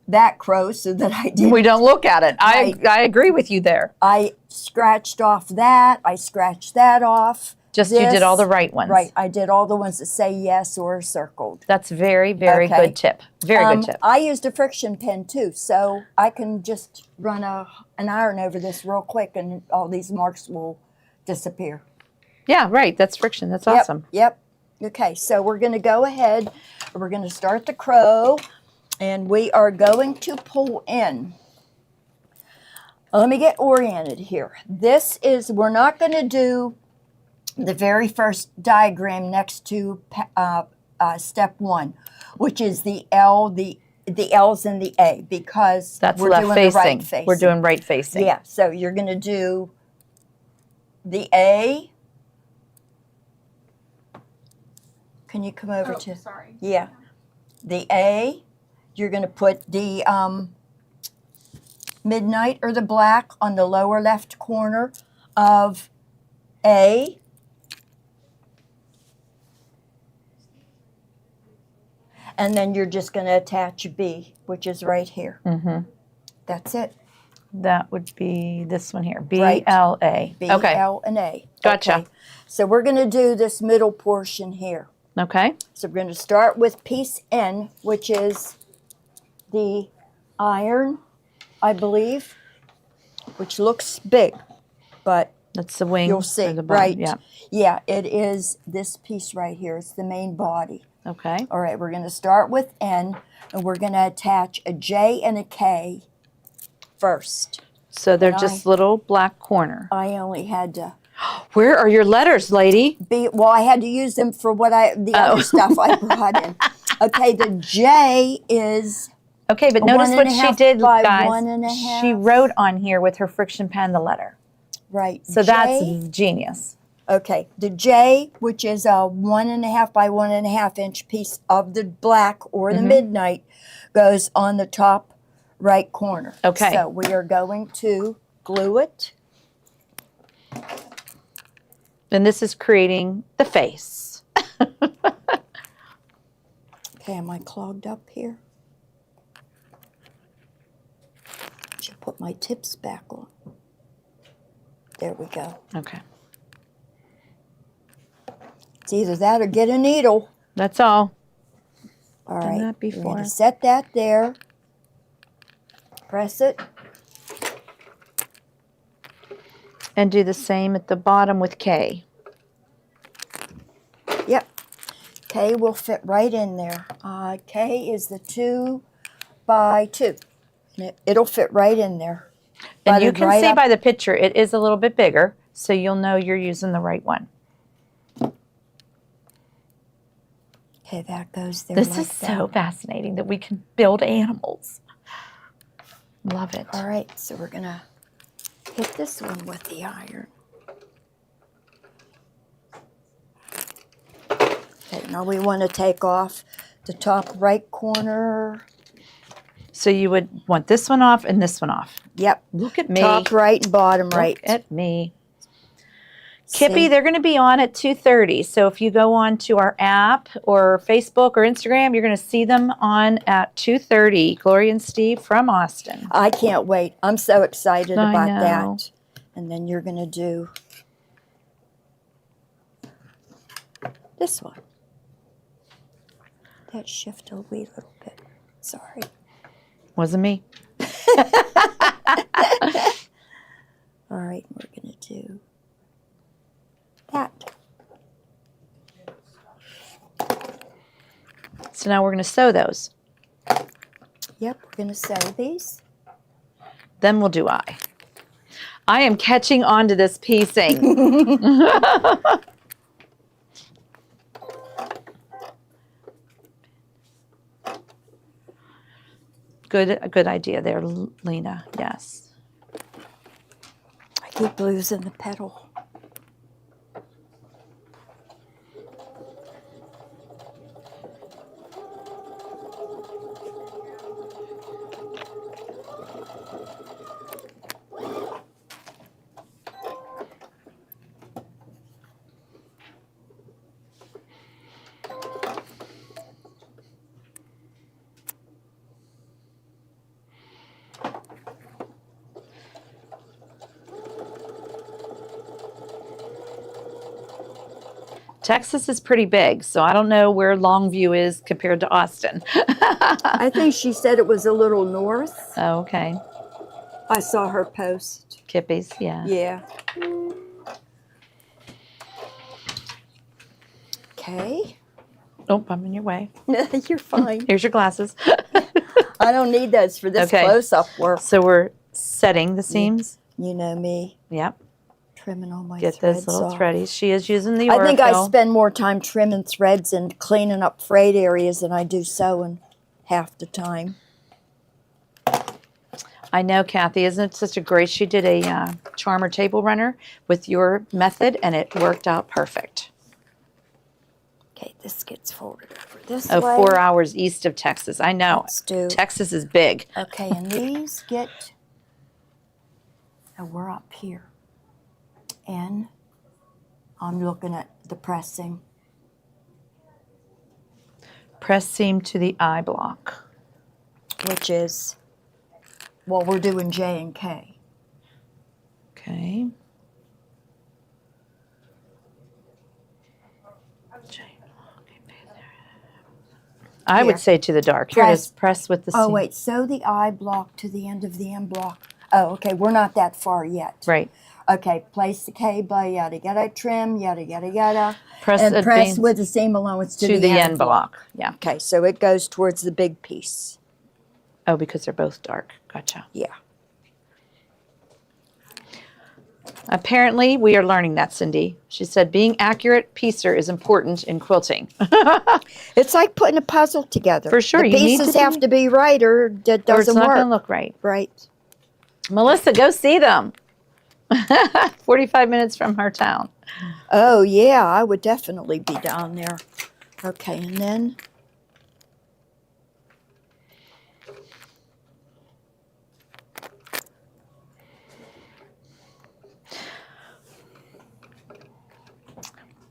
that crow so that I didn't. We don't look at it. Right. I agree with you there. I scratched off that. I scratched that off. Just you did all the right ones. Right, I did all the ones that say yes or are circled. That's very, very Okay. good tip. Very good tip. I used a friction pen too, so I can just run an iron over this real quick and all these marks will disappear. Yeah, right. That's friction. That's awesome. Yep. Okay, so we're going to go ahead. We're going to start the crow, and we are going to pull in. Let me get oriented here. This is, we're not going to do the very first diagram next to step 1, which is the L, the L's and the A, because That's we're left doing facing. the right facing. We're doing right facing. Yeah, so you're going to do the A, Can you come over Oh, to? sorry. Yeah. The A, you're going to put the midnight or the black on the lower left corner of A. And then you're just going to attach B, which is right here. Mm-hmm. That's it. That would be this one here. Right. B-L-A. B, Okay. L, and A. Gotcha. Okay. So we're going to do this middle portion here. Okay. So we're going to start with piece N, which is the iron, I believe, which looks big, but That's the wing. you'll see. or the bottom. Right. Yeah. Yeah, it is this piece right here. It's the main body. Okay. All right, we're going to start with N, and we're going to attach a J and a K first. So they're And just little black corner. I only had to Where are your letters, lady? well, I had to use them for the other stuff I brought in. Okay, the J is Okay, but A notice 1 what and a she half did, by guys. 1 and a She half. wrote on here with her friction pen the letter. right. So J, that's genius. okay. The J, which is a 1.5 by 1.5 inch piece of the black or the midnight, goes on the top right corner. Okay. So we are going to glue it. And this is creating the face. Okay, am I clogged up here? Should put my tips back on. There we go. Okay. It's either that or get a needle. That's all. All Done right. that We're before. going to set that there. Press it. And do the same at the bottom with K. Yep. K will fit right in there. K is the 2 by 2. And it'll fit right in there. And you Butted can right see up. by the picture, it is a little bit bigger, so you'll know you're using the right one. Okay, that goes there This like is that. so fascinating that we can build animals. Love it. All right, so we're going to hit this one with the iron. Okay, now we want to take off the top right corner. So you would want this one off and this one off. Yep. Look at me. Top right and bottom right. Look at me. Kippy, See? they're going to be on at 2:30. So if you go on to our app or Facebook or Instagram, you're going to see them on at 2:30. Gloria and Steve from Austin. I can't wait. I'm so excited I about know. that. And then you're going to do this one. That shift a wee little bit. Sorry. Wasn't me. All right, we're going to do that. So now we're going to sew those. Yep, we're going to sew these. Then we'll do I. I am catching on to this piecing. Good idea there, Lena. Yes. I keep losing the pedal. Texas is pretty big, so I don't know where Longview is compared to Austin. I think she said it was a little north. Oh, okay. I saw her post. Kippies, yeah. Yeah. Okay. Oh, I'm in your way. You're fine. Here's your glasses. I don't need those for this Okay. close-up work. So we're setting the seams. You know me, Yep. trimming all my Get threads those little off. threadies. She is using the I think I Oracle. spend more time trimming threads and cleaning up frayed areas than I do sewing half the time. I know, Kathy. Isn't it such a great? She did a charmer table runner with your method, and it worked out perfect. Okay, this gets folded over this Oh, way. 4 hours east of Texas. I know. Let's do. Texas is big. Okay, and these get. Oh, we're up here. And I'm looking at the pressing. Press seam to the eye block. Which is, well, we're doing J and K. Okay. I would Here. say to the dark. Here it Press. is. Press with the Oh, seam. wait, sew the eye block to the end of the M block. Oh, okay, we're not that far yet. Right. Okay, place the K by yada yada trim, yada yada yada. Press and press advance with the seam allowance to the end block. Yeah. Okay, so it goes towards the big piece. Oh, because they're both dark. Gotcha. Yeah. Apparently, we are learning that, Cindy. She said being accurate piecer is important in quilting. It's like putting a puzzle together. For sure, The you need pieces to have to be right or it Or it's doesn't not work. going to look right. Right. Melissa, go see them. 45 minutes from her town. Oh, yeah, I would definitely be down there. Okay, and then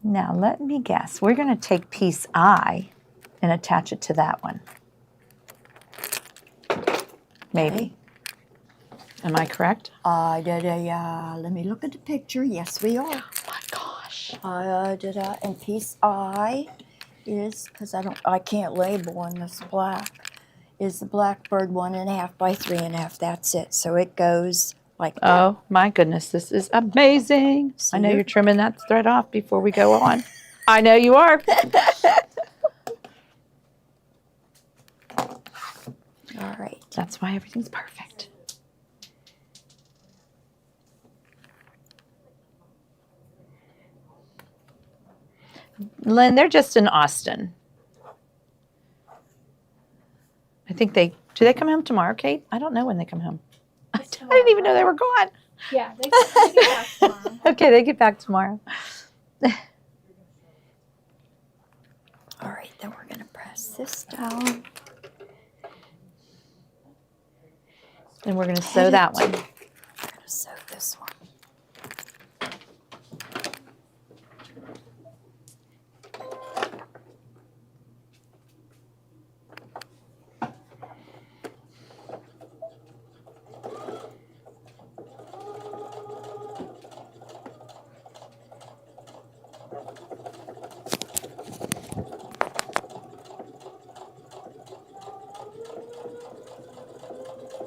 Now, let me guess. We're going to take piece I and attach it to that one. Maybe. Am I correct? let me look at the picture. Yes, we are. Oh my gosh. And piece I is, because I can't label on this black, is the Blackbird 1.5 by 3.5. That's it. So it goes like that. Oh my goodness, this is amazing. I know See? you're trimming that thread off before we go on. I know you are. All right. That's why everything's perfect. Lynn, they're just in Austin. I think do they come home tomorrow, Kate? I don't know when they come home. I didn't even know they were gone. Yeah, they get back tomorrow. Okay, they get back tomorrow. All right, then we're going to press this down. And we're going to sew that one. We're going to sew this one.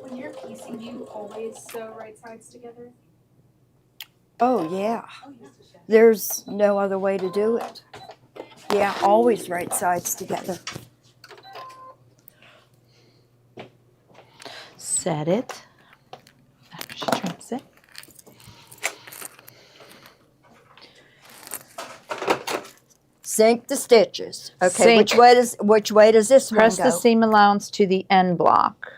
When you're piecing, do you always sew right sides together? Oh, yeah. There's no other way to do it. Yeah, always right sides together. Set it after she trims it. Sink the stitches. Okay, Sink. which way does this Press one go? the seam allowance to the end block.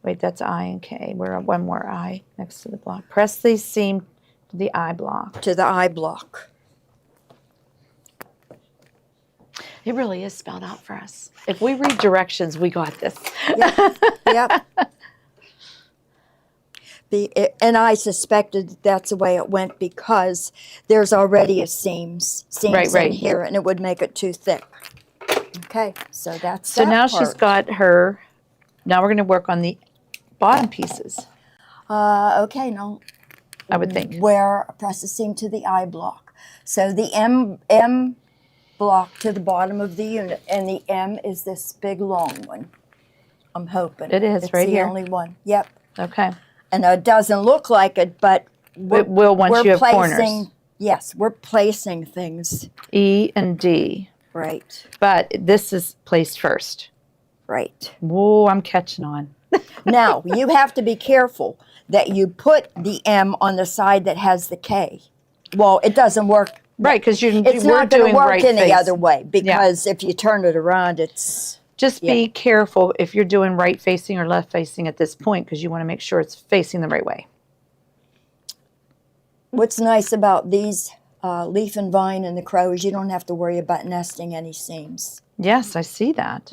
Wait, that's I and K. We're at one more I next to the block. Press the seam to the I block. To the eye block. It really is spelled out for us. If we read directions, we got this. Yep. And I suspected that's the way it went because there's already a seams Right. in here, and it would make it too thick. Okay, so that's So that now part. she's got her, now we're going to work on the bottom pieces, Okay, now I would think. where press the seam to the eye block. So the M block to the bottom of the unit, and the M is this big long one. I'm hoping It is, it's right the here. only one. Yep. Okay. And it doesn't look like it, but It will once we're you have corners. placing. Yes, we're placing things. E and D. Right. But this is placed first. Right. Whoa, I'm catching on. Now you have to be careful that you put the M on the side that has the K. Well, it doesn't work. Right, because It's we're not going doing to work right any face. other way because if you turn it around, it's Just be careful if you're doing right facing or left facing at this point because you want to make sure it's facing the right way. what's nice about these leaf and vine and the crows, you don't have to worry about nesting any seams Yes, I see that.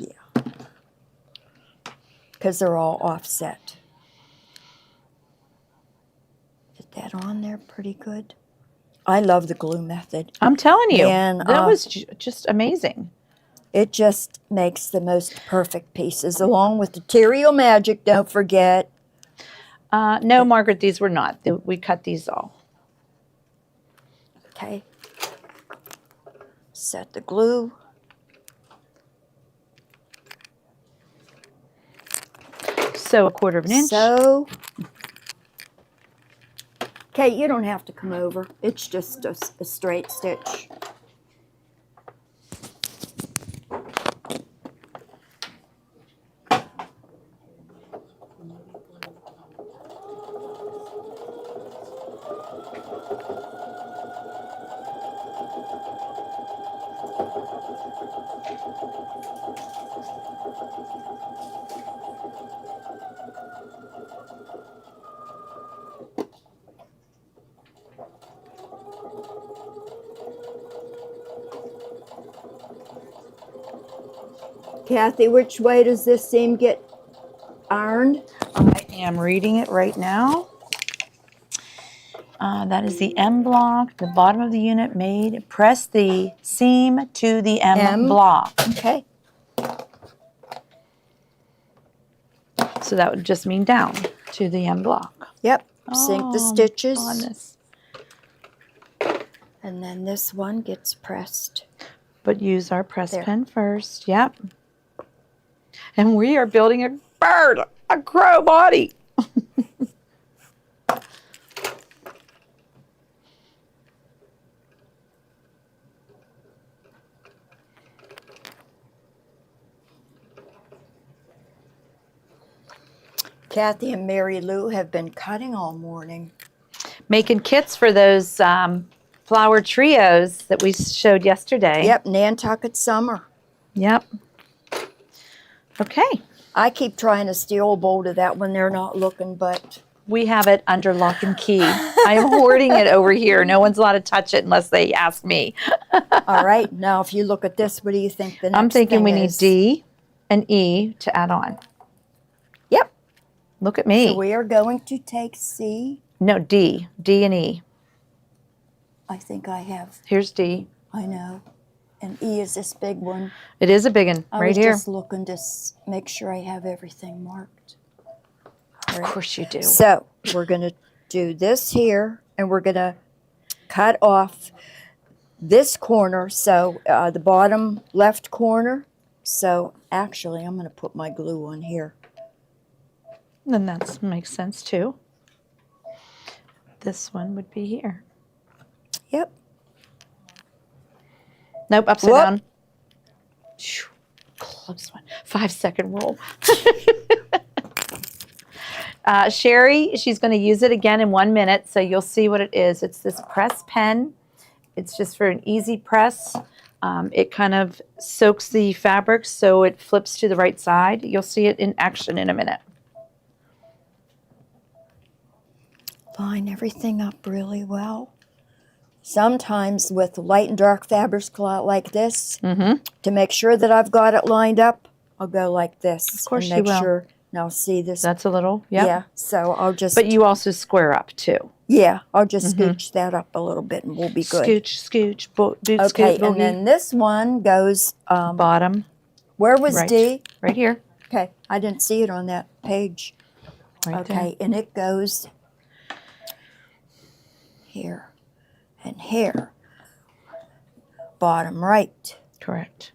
because they're all offset. Get that on there pretty good. I love the glue method. I'm telling you, And, that was just amazing. It just makes the most perfect pieces, along with the Terrio Magic, don't forget. No, Margaret, these were not. We cut these all. Okay. Set the glue. So 1/4 of an inch. So, okay, you don't have to come over. It's just a straight stitch. Kathy, which way does this seam get ironed? I am reading it right now. That is the M block, the bottom of the unit made. Press the seam to the M block. Okay. So that would just mean down to the M block. Yep. Sink the stitches. On this. And then this one gets pressed. But use our press There. pen first. Yep. And we are building a bird, a crow body. Kathy and Mary Lou have been cutting all morning. Making kits for those flower trios that we showed yesterday. Yep, Nantucket Summer. Yep. Okay. I keep trying to steal bolt of that when they're not looking, but We have it under lock and key. I am hoarding it over here. No one's allowed to touch it unless they ask me. all right. Now, if you look at this, what do you think the next I'm thinking thing we need is? D and E to add on. Yep. Look at me. So we are going to take C. No, D. D and E. I think I have. Here's D. I know. And E is this big one. It is a big one I right was here. just looking to make sure I have everything marked. All Of right. course you do. So we're going to do this here, and we're going to cut off this corner, so the bottom left corner. So actually, I'm going to put my glue on here. Then that makes sense too. This one would be here. Yep. Nope, upside Whoop. down. Phew, close one. 5-second rule. Sherry, she's going to use it again in 1 minute, so you'll see what it is. It's this press pen. It's just for an easy press. It kind of soaks the fabric so it flips to the right side. You'll see it in action in a minute. Line everything up really well. Sometimes with light and dark fabrics like this, to make sure that I've got it lined up, I'll go like this. Of course and you make will. sure. Now see this? That's a little, yep. Yeah. So I'll just. But you also square up too. Yeah, I'll just scooch that up a little bit, and we'll be good. Scooch, scooch, boot, Okay, scoot, and boogie. then this one goes. Bottom, Where was right. D? right here. Okay, I didn't see it on that page. Right Okay, and it goes here and here. Bottom right. there. Correct.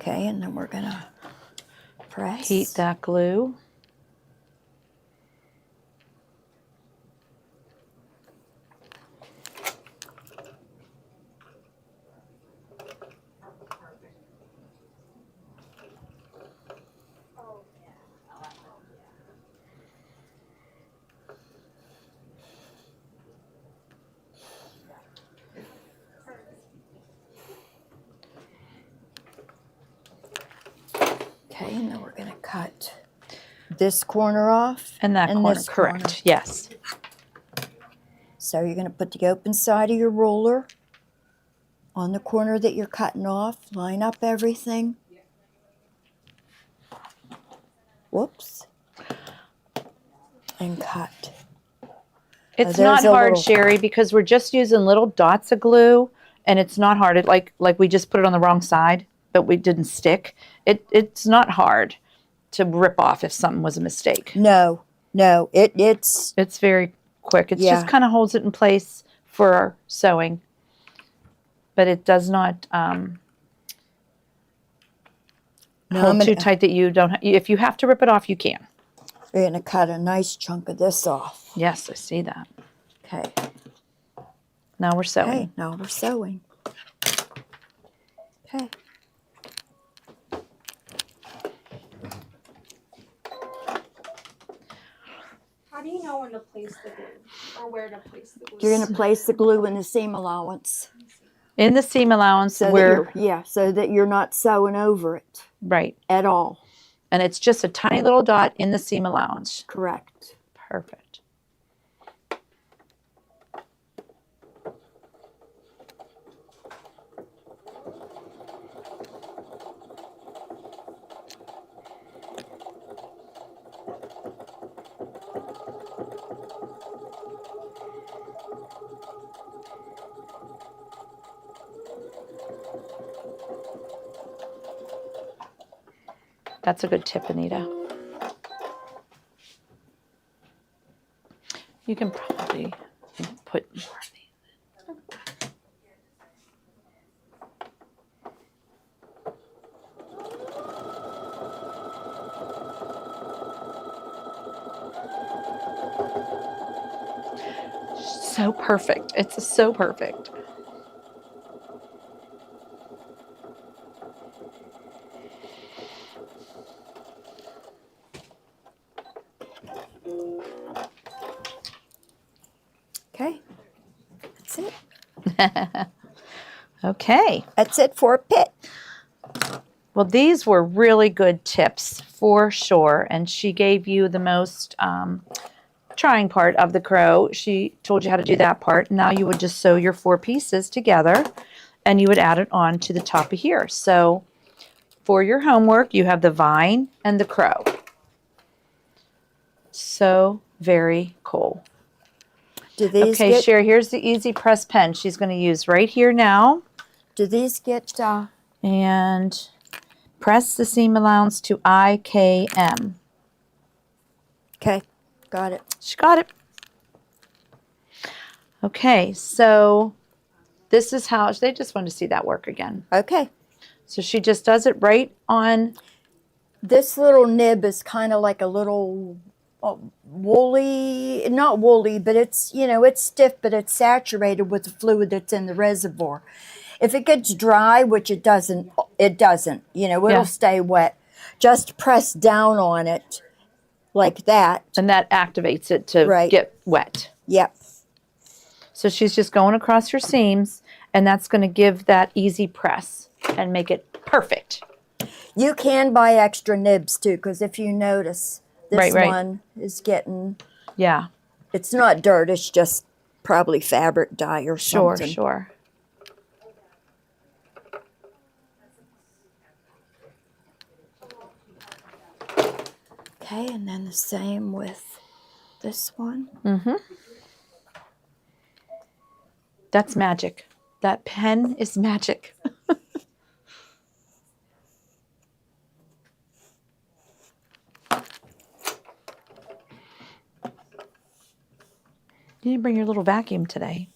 Okay, and then we're gonna press. Heat that glue. Okay, and then we're gonna cut this corner off. And that corner, this correct. corner. Yes. So you're going to put the open side of your ruler on the corner that you're cutting off. Line up everything. Whoops. And cut. It's there's not a hard, little- Sherry, because we're just using little dots of glue, and it's not hard. It like we just put it on the wrong side, but we didn't stick. It's not hard to rip off if something was a mistake. No, it's It's very quick. It just Yeah. kind of holds it in place for our sewing, but it does not No, hold I'm too gonna- tight that you don't. If you have to rip it off, you can. We're going to cut a nice chunk of this off. Yes, I see that. Okay. Now we're sewing. Okay, now we're sewing. Okay. How do you know when to place the glue or where to place the glue? You're going to place the glue in the seam allowance. In the seam allowance, So we're so that you're not sewing over it right, at all. and it's just a tiny little dot in the seam allowance. Correct. Perfect. That's a good tip, Anita. You can probably put more of these. So perfect. It's so perfect. Okay. That's it. Okay. That's it for a pit. Well, these were really good tips for sure. And she gave you the most trying part of the crow. She told you how to do that part. Now you would just sew your 4 pieces together and you would add it on to the top of here. So for your homework, you have the vine and the crow. So very cool. Do these Okay, get Sherry, here's the Easy Press pen she's going to use right here now. do these get And press the seam allowance to IKM. okay, got it. She got it. Okay, so this is how, they just wanted to see that work again. Okay. So she just does it right on, This little nib is kind of like a little woolly, not woolly, but it's, it's stiff, but it's saturated with the fluid that's in the reservoir. If it gets dry, which it doesn't, it'll Yeah. stay wet. Just press down on it like that. and that activates it to Right. get wet. Yep. So she's just going across her seams, and that's going to give that easy press and make it perfect. You can buy extra nibs too, because if you notice, this Right. one is getting, Yeah, it's not dirt, it's just probably fabric dye or sure, something. sure. Okay, and then the same with this one. That's magic. That pen is magic. You didn't bring your little vacuum today.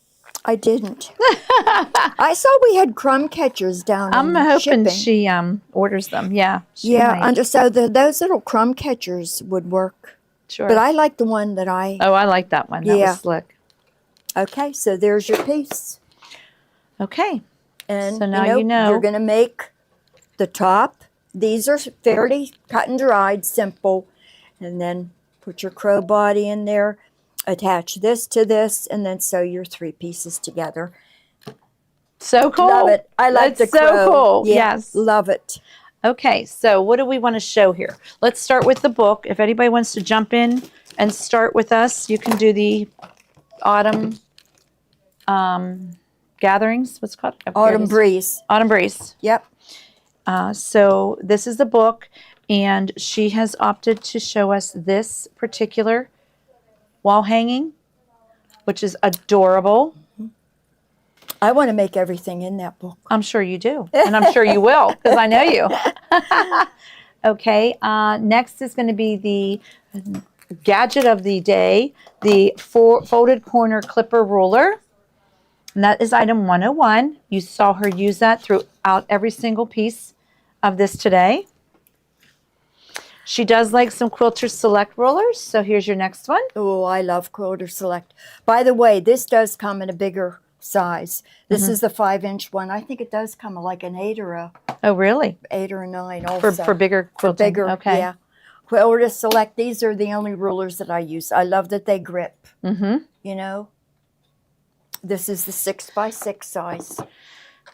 I didn't. I saw we had crumb catchers down I'm in hoping shipping. she orders them. Yeah. She Yeah, might. so those little crumb catchers would work. Sure. But I like the one that I... Oh, I like that one. That Yeah. was slick. Okay, so there's your piece. Okay. And So now you know. You're going to make the top. These are fairly cut and dried, simple. And then put your crow body in there. Attach this to this, and then sew your 3 pieces together. So cool. Love it. I like That's the crow. so cool. Yeah, Yes. love it. Okay, so what do we want to show here? Let's start with the book. If anybody wants to jump in and start with us, you can do the autumn gatherings. What's it called? I forget Autumn it is. Breeze. Autumn Breeze. Yep. So this is the book, and she has opted to show us this particular wall hanging, which is adorable. I want to make everything in that book. I'm sure you do, and I'm sure you will, because I know you. Okay, next is going to be the gadget of the day, the folded corner clipper ruler. And that is item 101. You saw her use that throughout every single piece of this today. She does like some Quilter Select rollers, so here's your next one. Oh, I love Quilter Select. By the way, this does come in a bigger size. This is the 5-inch one. I think it does come in like an 8 or a Oh, really? 8 or a 9 also. For bigger quilting? Bigger, Okay. yeah. Quilter Select, these are the only rulers that I use. I love that they grip, you know. This is the 6x6 size.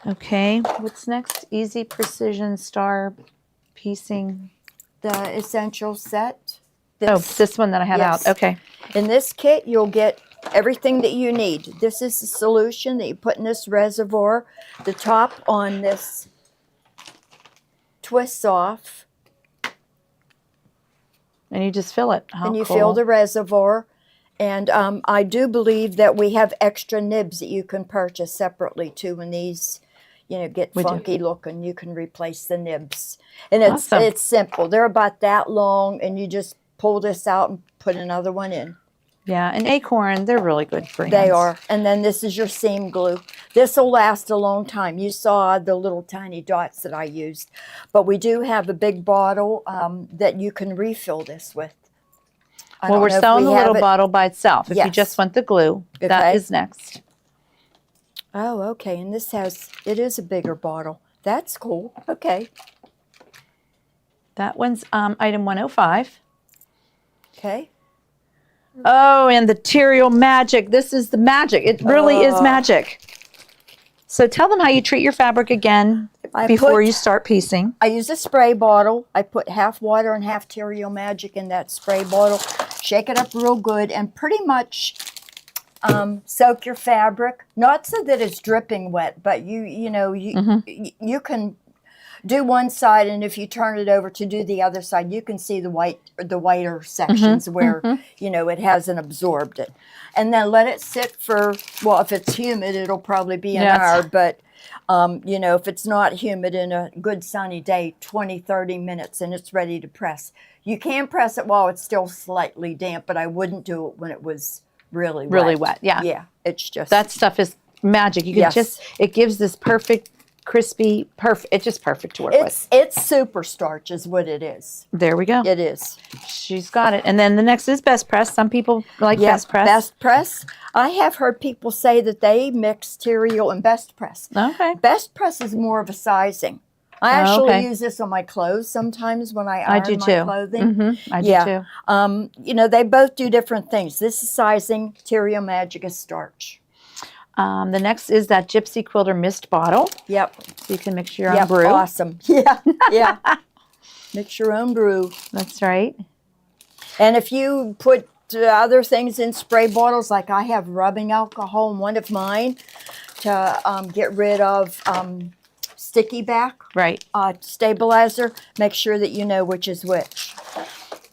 Okay, what's next? Easy Precision Star Piecing. The Essential Set. This one that I have Yes. out. Okay. In this kit, you'll get everything that you need. This is the solution that you put in this reservoir. The top on this twists off. And you just fill it. How And you cool. fill the reservoir. And I do believe that we have extra nibs that you can purchase separately too. When these, you know, get We do. funky looking, you can replace the nibs. And it's Awesome. it's simple. They're about that long, and you just pull this out and put another one in. Yeah, and Acorn, they're really good brands. They are. And then this is your seam glue. This will last a long time. You saw the little tiny dots that I used. But we do have a big bottle that you can refill this with. I Well, don't we're know if selling we the have little it. bottle by itself. If you Yes. just want the glue, that Okay. is next. Oh, okay. And this it is a bigger bottle. That's cool. Okay. That one's item 105. Okay. Oh, and the Material Magic. This is the magic. It really is magic. So tell them how you treat your fabric again before you start piecing. I use a spray bottle. I put half water and half Terrio Magic in that spray bottle. Shake it up real good and pretty much soak your fabric. Not so that it's dripping wet, but you can do one side, and if you turn it over to do the other side, you can see the whiter sections where it hasn't absorbed it. And then let it sit for, well, if it's humid, it'll probably be an Yes. hour, but if it's not humid in a good sunny day, 20, 30 minutes, and it's ready to press. You can press it while it's still slightly damp, but I wouldn't do it when it was really wet. Yeah. Yeah, it's just That stuff is magic. You can Yes. it gives this perfect, crispy, it's just perfect to work with. it's super starch is what it is. There we go. It is. She's got it. And then the next is Best Press. Some people like Best Press. Best Press. I have heard people say that they mix Terrio and Best Press. Okay. Best Press is more of a sizing. I actually okay. use this on my clothes sometimes when I I iron do my too. clothing. I do Yeah. too. They both do different things. This is sizing, Terrio Magic is starch. The next is that Gypsy Quilter Mist Bottle. Yep. So you can mix your own Yep. brew. Awesome. Yeah. Yeah. Mix your own brew. That's right. And if you put other things in spray bottles, like I have rubbing alcohol in one of mine to get rid of sticky back Right. stabilizer, make sure that you know which is which.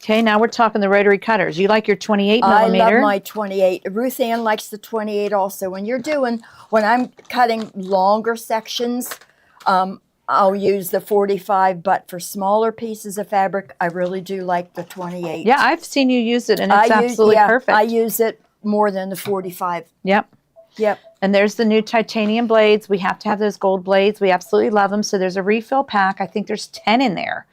Okay, now we're talking the rotary cutters. You like your 28 I millimeter? love my 28. Ruth Ann likes the 28 also. When I'm cutting longer sections, I'll use the 45, but for smaller pieces of fabric, I really do like the 28. Yeah, I've seen you use it, and it's absolutely perfect. I use it more than the 45. Yep. Yep. And there's the new titanium blades. We have to have those gold blades. We absolutely love them. So there's a refill pack. I think there's 10 in there.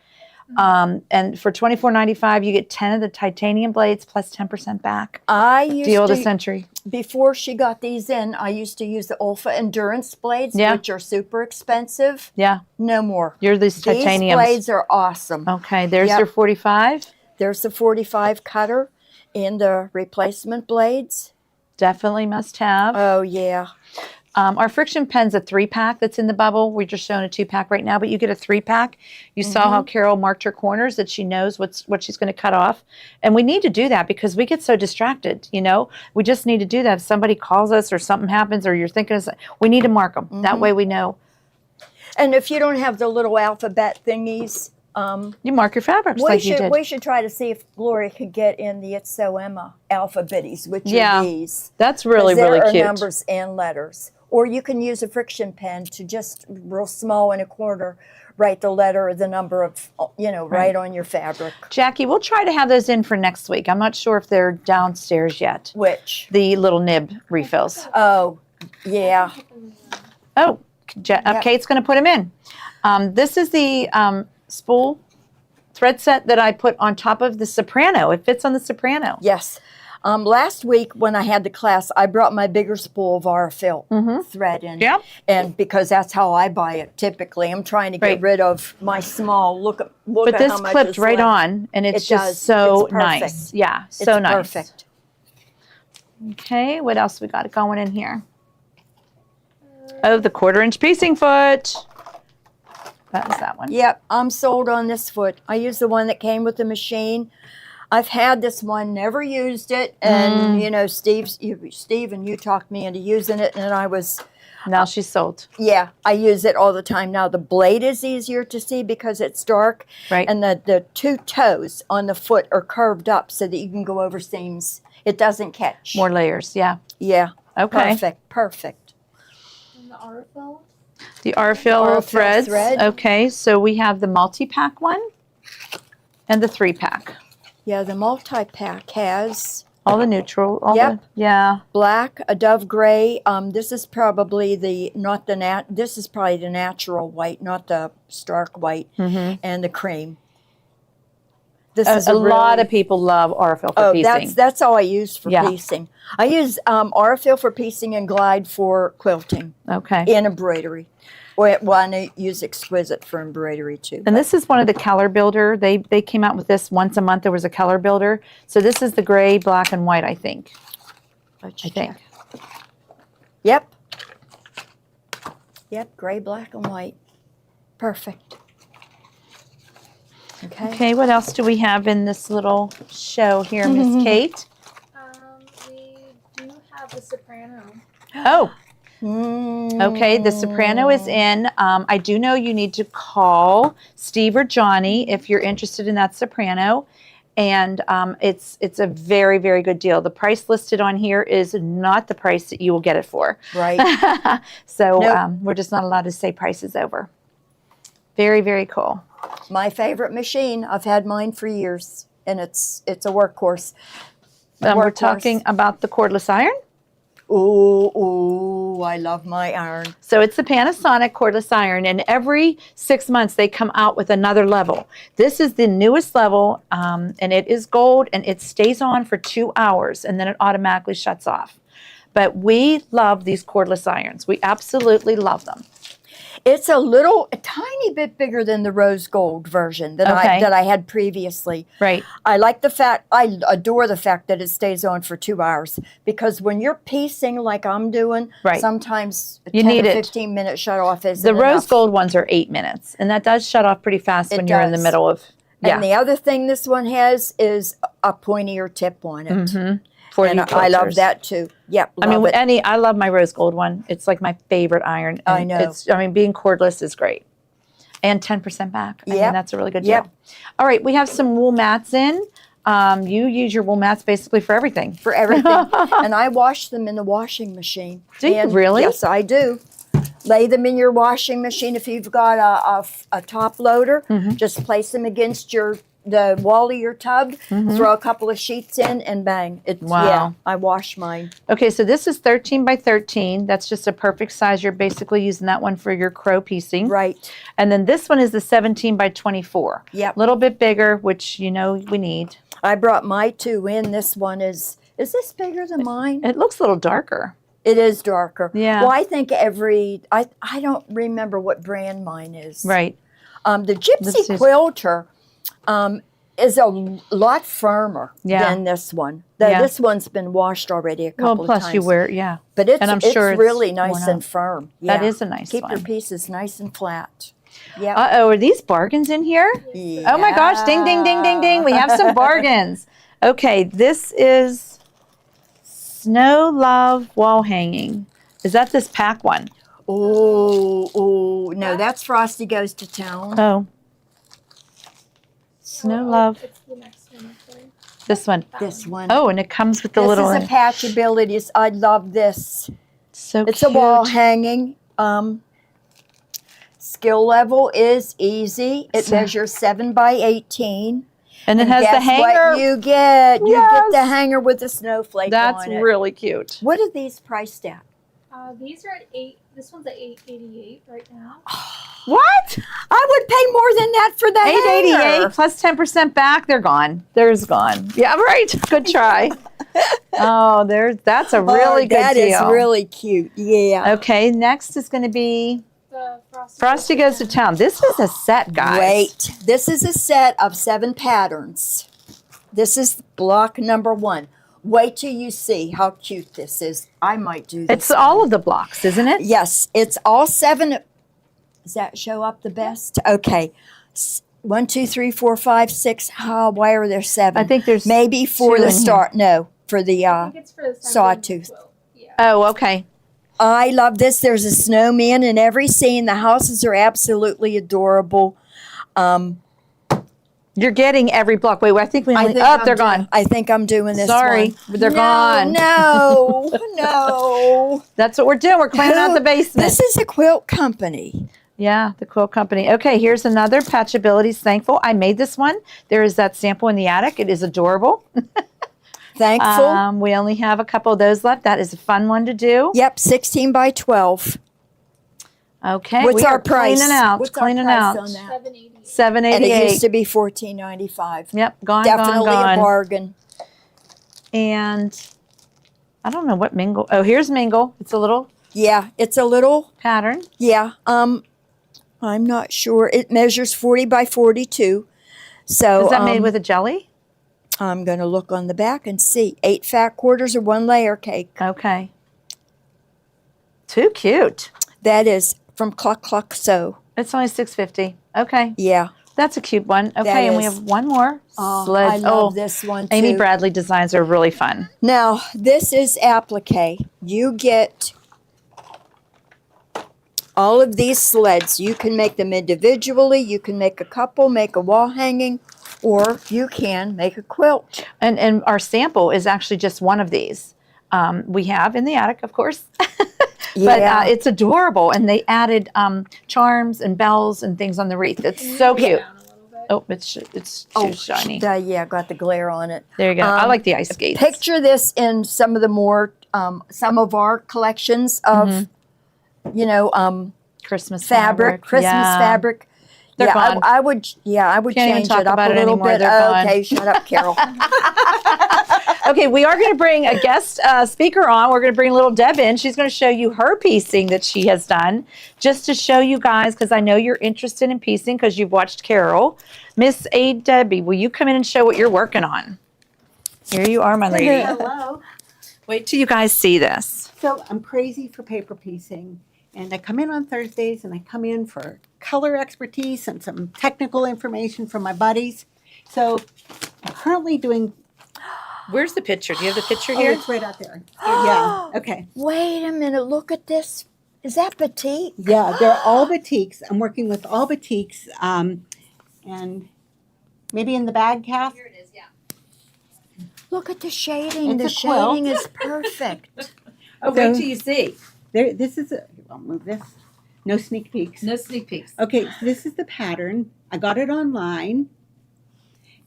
And for $24.95, you get 10 of the titanium blades plus 10% back. I used Deal of the to, century. before she got these in, I used to use the Olfa Endurance blades, Yeah. which are super expensive. Yeah, No more. you're these These titaniums. blades are awesome. Okay, there's Yep. your 45. There's the 45 cutter in the replacement blades. Definitely must have. Oh, yeah. Our friction pen's a 3-pack that's in the bubble. We're just showing a 2-pack right now, but you get a 3-pack. You saw how Carol marked her corners, that she knows what she's going to cut off. And we need to do that because we get so distracted, you know. We just need to do that. If somebody calls us or something happens or you're thinking of something, we need to mark them. That way we know. And if you don't have the little alphabet thingies, You mark your fabrics like you did. we should try to see if Gloria could get in the It's So Emma alphabetties, which Yeah. are these. That's really, 'Cause there really are cute. numbers and letters. Or you can use a friction pen to just real small in a corner, write the letter or the number of, right on your fabric. Jackie, we'll try to have those in for next week. I'm not sure if they're downstairs yet. Which? The little nib refills. Oh, yeah. Oh, Kate's going to put them in. This is the spool thread set that I put on top of the Soprano. It fits on the Soprano. Yes. Last week when I had the class, I brought my bigger spool of Aurifil thread in. Yep. And because that's how I buy it typically. I'm trying to get Right. rid of my small, look But at this how much clipped is right left. on, and it's It just does. so It's perfect. nice. Yeah, so It's nice. perfect. Okay, what else we got going in here? Oh, the 1/4-inch piecing foot. That was that one. Yep, I'm sold on this foot. I use the one that came with the machine. I've had this one, never used it, and Steve and you talked me into using it, and I was, Now she's sold. I use it all the time now. The blade is easier to see because it's dark, Right. and the 2 toes on the foot are curved up so that you can go over seams. It doesn't catch. More layers, yeah. Yeah. Okay. Perfect. And the Aurifil. The Aurifil Aurifil threads. thread. Okay, so we have the multi-pack one and the 3-pack. Yeah, the multi-pack has All the neutral. All Yep. yeah. black, a dove gray. This is probably this is probably the natural white, not the stark white, and the cream. This is A lot really- of people love Aurifil for piecing. that's all I use for Yeah. piecing. I use Aurifil for piecing and Glide for quilting Okay. and embroidery. Well, I use Exquisite for embroidery too. And this is one of the color builder. They came out with this once a month. There was a color builder. So this is the gray, black, and white, I think. I think. Yep. Yep, gray, black, and white. Perfect. Okay. Okay, what else do we have in this little show here, Miss Kate? We do have the Soprano. Oh, okay. The Soprano is in. I do know you need to call Steve or Johnny if you're interested in that Soprano. And it's a very, very good deal. The price listed on here is not the price that you will get it for. Right. So Nope. we're just not allowed to say prices over. Very, very cool. My favorite machine. I've had mine for years, and it's a workhorse. We're Workhorse. talking about the cordless iron. Ooh, I love my iron. So it's the Panasonic cordless iron, and every 6 months they come out with another level. This is the newest level, and it is gold, and it stays on for 2 hours, and then it automatically shuts off. But we love these cordless irons. We absolutely love them. It's a tiny bit bigger than the rose gold version that Okay. I had previously. Right. I adore the fact that it stays on for 2 hours, because when you're piecing like I'm doing, Right. sometimes a You 10 need to it. 15 minute shut off isn't The rose enough. gold ones are 8 minutes, and that does shut off pretty fast when It you're in the does. middle of, And the other thing this one has is a pointier tip on it. for And you I love quilters. that too. Yep, I mean, love it. I love my rose gold one. It's like my favorite iron. I and know. being cordless is great. And 10% back. I mean, Yep. that's a really good Yep. deal. All right, we have some wool mats in. You use your wool mats basically for everything. For everything. And I wash them in the washing machine. Do you And really? Yes, I do. Lay them in your washing machine. If you've got a top loader, Mm-hmm. just place them against the wall of your tub, throw a couple of sheets in, and bang. Wow. Yeah, I wash mine. Okay, so this is 13 by 13. That's just a perfect size. You're basically using that one for your crow piecing. Right. And then this one is the 17 by 24. Yep. A little bit bigger, which we need. I brought my 2 in. This one is this bigger than mine? It looks a little darker. It is darker. Yeah. Well, I think I don't remember what brand mine is. Right. The Gypsy This is- Quilter, is a lot firmer Yeah. than this one. Yeah. This one's been washed already a couple Well, plus of times. you wear, yeah. But it's, and I'm it's sure it's really nice worn and out. firm. That Yeah. is a nice Keep your one. pieces nice and flat. Yeah. Uh-oh, are these bargains in here? Oh my gosh, ding, ding, ding, ding, ding. We have some bargains. Okay, this is Snow Love Wall Hanging. Is that this pack one? Oh, no, that's Frosty Goes to Town. Oh. Snow Love, It's the next one up there. this one. This one. Oh, and it comes with the this little, is a Patchabilities. I love this. so It's cute. a wall hanging. Skill level is easy. It So- measures 7 by 18. And it has the guess hanger. what you get? You Yes. get the hanger with the snowflake That's on it. really cute. What are these priced at? These are at 8. This one's at 888 right now. What? I would pay more than that for the hanger. 888 plus 10% back. They're gone. There's gone. Yeah, right. Good try. Oh, that's a really good That deal. is really cute. Yeah. Okay, next is going to be The Frosty Goes to Town. This is a set, guys. Wait. This is a set of 7 patterns. This is block number 1. Wait till you see how cute this is. I might do this. It's all of the blocks, isn't it? Yes, it's all 7. Does that show up the best? Okay. 1, 2, 3, 4, 5, 6. Why are there 7? I think there's maybe for 2 the in here. start. No, for the. I think it's for the Sawtooth. quilt. Yeah. Oh, okay. I love this. There's a snowman in every scene. The houses are absolutely adorable. You're getting every block. Wait, I think we only. I'm They're doing- gone. I think I'm doing this. Sorry, one. they're gone. No, no. That's what we're doing. We're cleaning out the basement. This is a quilt company. Yeah, the quilt company. Okay, here's another Patchabilities Thankful. I made this one. There is that sample in the attic. It is adorable. Thankful. We only have a couple of those left. That is a fun one to do. Yep, 16 by 12. Okay, What's we our are price? cleaning out. What's our Cleaning price out. on that? 788. And it used $7.88. to be $14.95. Yep, gone, Definitely gone, a gone. bargain. And I don't know what Mingle. Oh, here's Mingle. It's a little Yeah, it's a little. pattern. Yeah. I'm not sure. It measures 40 by 42. So Is that made with a jelly? I'm going to look on the back and see. 8 fat quarters or 1 layer cake. Okay. Too cute. That is from Cluck Cluck Sew. It's only $6.50. Okay, Yeah. that's a cute one. Okay, and we is. have one more. I love this one too. Amy Bradley designs are really fun. Now, this is applique. You get all of these sleds. You can make them individually. You can make a couple, make a wall hanging, or you can make a quilt. And our sample is actually just one of these. We have in the attic, of course. But Yeah. it's adorable, and they added charms and bells and things on the wreath. It's so cute. Down a little bit. Oh, it's too shiny. Yeah, got the glare on it. There you go. I like the ice skates. Picture this in some of the more, some of our collections of, you know, Christmas fabric, Christmas Yeah. fabric. They're yeah, gone. I would. Yeah, I would Can't even change talk it up about a it little anymore. bit. They're gone. Okay, shut up, Carol. Okay, we are going to bring a guest speaker on. We're going to bring little Deb in. She's going to show you her piecing that she has done, just to show you guys, because I know you're interested in piecing because you've watched Carol. Miss A. Debbie, will you come in and show what you're working on? Here you are, my lady. Hello. Wait till you guys see this. So I'm crazy for paper piecing, and I come in on Thursdays and I come in for color expertise and some technical information from my buddies. So I'm currently doing, Where's the picture? Do you have the picture oh, here? it's right out there. Yeah, okay. Wait a minute. Look at this. Is that batik? Yeah, they're all batiks. I'm working with all batiks, and maybe in the bag, Kath? Look at the shading. It's The a quilt. shading is perfect. Oh, wait till you see. There, this is, I'll move this. No sneak peeks. No sneak peeks. Okay, so this is the pattern. I got it online.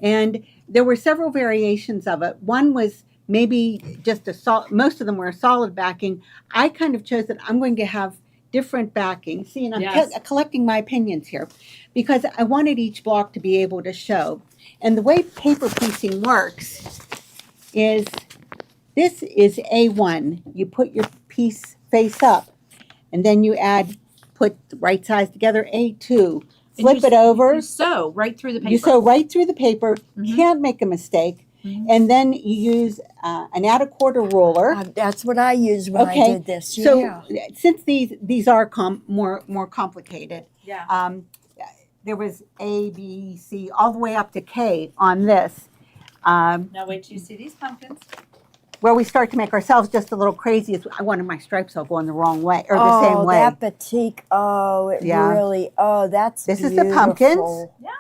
And there were several variations of it. One was maybe just most of them were a solid backing. I kind of chose that I'm going to have different backing. See, and I'm Yes. collecting my opinions here because I wanted each block to be able to show. And the way paper piecing works is this is A1. You put your piece face up and then you put the right sides together, A2. flip it over. You sew right through the paper. You sew right through the paper. Mhm. Can't make a mistake. Mhm. And then you use an add a quarter ruler. That's what I used when I Okay, did this. So Yeah. since these are more complicated, Yeah. there was A, B, C, all the way up to K on this. Now wait till you see these pumpkins. Where we start to make ourselves just a little crazy is I wanted my stripes all going the wrong way or the same way. That batik. Oh, it Yeah. really. Oh, that's This is beautiful. the pumpkins. Yeah.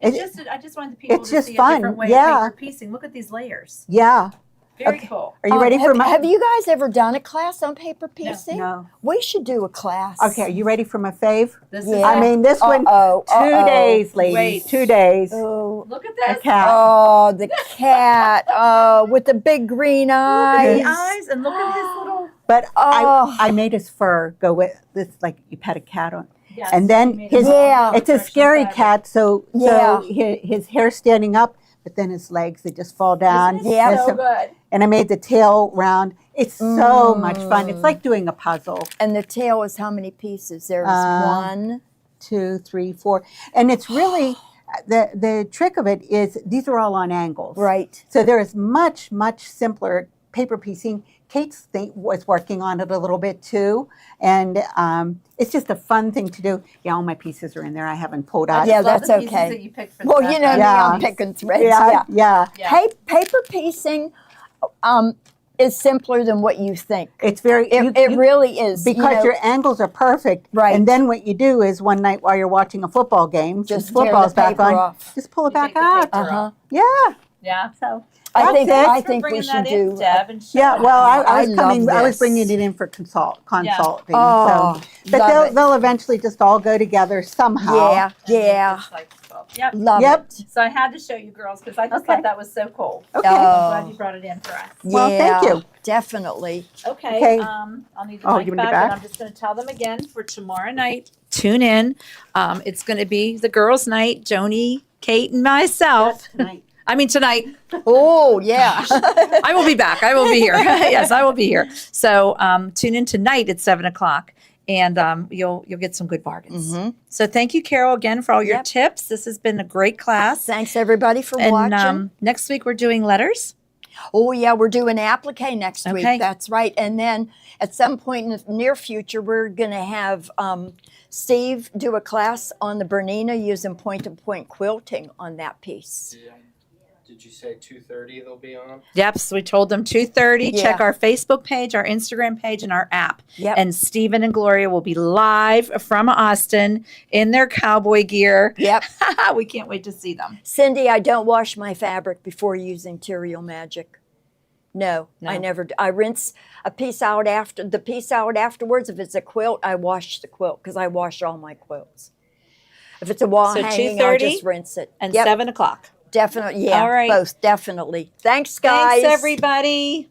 It- It's just I just wanted the people it's to just see fun, a different way yeah. of paper piecing. Look at these layers. Yeah. Very Okay. cool. Are you ready for my? Have you guys ever done a class on paper piecing? No. We should do a class. Okay. Are you ready for my fave? This Yeah. is I mean, this one. Uh-oh, 2 days, ladies. Wait. 2 days. Oh, look at A this. cat. oh, the cat. Oh, with the big green eyes. The eyes and look at his little. But Oh. I made his fur go with this, like you pet a cat on. Yes, And then he made his- it all Yeah. It's a fresh scary and cat, so Yeah. his hair standing up, but then his legs they just fall down. Isn't it Yeah. so And good. and I made the tail round. It's so much fun. It's like doing a puzzle. And the tail is how many pieces? There's 1. 2, 3, 4, and it's really the trick of it is these are all on angles. Right. So there is much simpler paper piecing. Kate's was working on it a little bit too, and it's just a fun thing to do. Yeah, all my pieces are in there. I haven't pulled out. Yeah, Love that's the pieces okay. that you picked for the Well, you know me, Yeah. I'm picking threads. yeah, Yeah. yeah. Paper piecing is simpler than what you think. It's very It really is. because you know, your angles are perfect. Right. And then what you do is one night while you're watching a football game, just since tear football's the back paper on, off. just pull it You back take the out. paper Uh-huh. off. Yeah. Yeah. So I that's think it. I Thanks for think we bringing should that in, do. Deb, and Yeah, showing well, us. I I was coming. love I was this. bringing it in for consulting. Oh, so, but love it. they'll eventually just all go together somehow. Yeah, yeah, Just like 12. Yep. love Yep. it. So I had to show you girls because I just Okay. thought that was so cool. Okay. I'm Oh. glad you brought it in for us. Well, thank Yeah, you. Definitely. Okay. Okay. I'll need the Oh, mic you want it back, back? and I'm just going to tell them again for tomorrow night. Tune in. It's going to be the girls' night. Joni, Kate, and myself. Tonight. I mean tonight. Oh, yeah. I will be back. I will be here. Yes, I will be here. So tune in tonight at 7:00, and you'll get some good bargains. Mhm. So thank you, Carol, again for all your Yep. tips. This has been a great class. Thanks everybody for And watching. next week we're doing letters. Oh yeah, we're doing applique next Okay. week. That's right. And then at some point in the near future, we're going to have Steve do a class on the Bernina using point-to-point quilting on that piece. Did you say 2:30 they'll be on? Yep. So we told them 2:30. Yeah. Check our Facebook page, our Instagram page, and our app. Yep. And Stephen and Gloria will be live from Austin in their cowboy gear. Yep. We can't wait to see them. Cindy, I don't wash my fabric before usingTerial Magic. No, I No. never do. I rinse a piece out afterwards. If it's a quilt, I wash the quilt because I wash all my quilts. If it's a wall So hanging, I'll 2:30 just rinse it. And Yep, 7:00. definitely. Yeah, All right. both definitely. Thanks, guys. Thanks, everybody.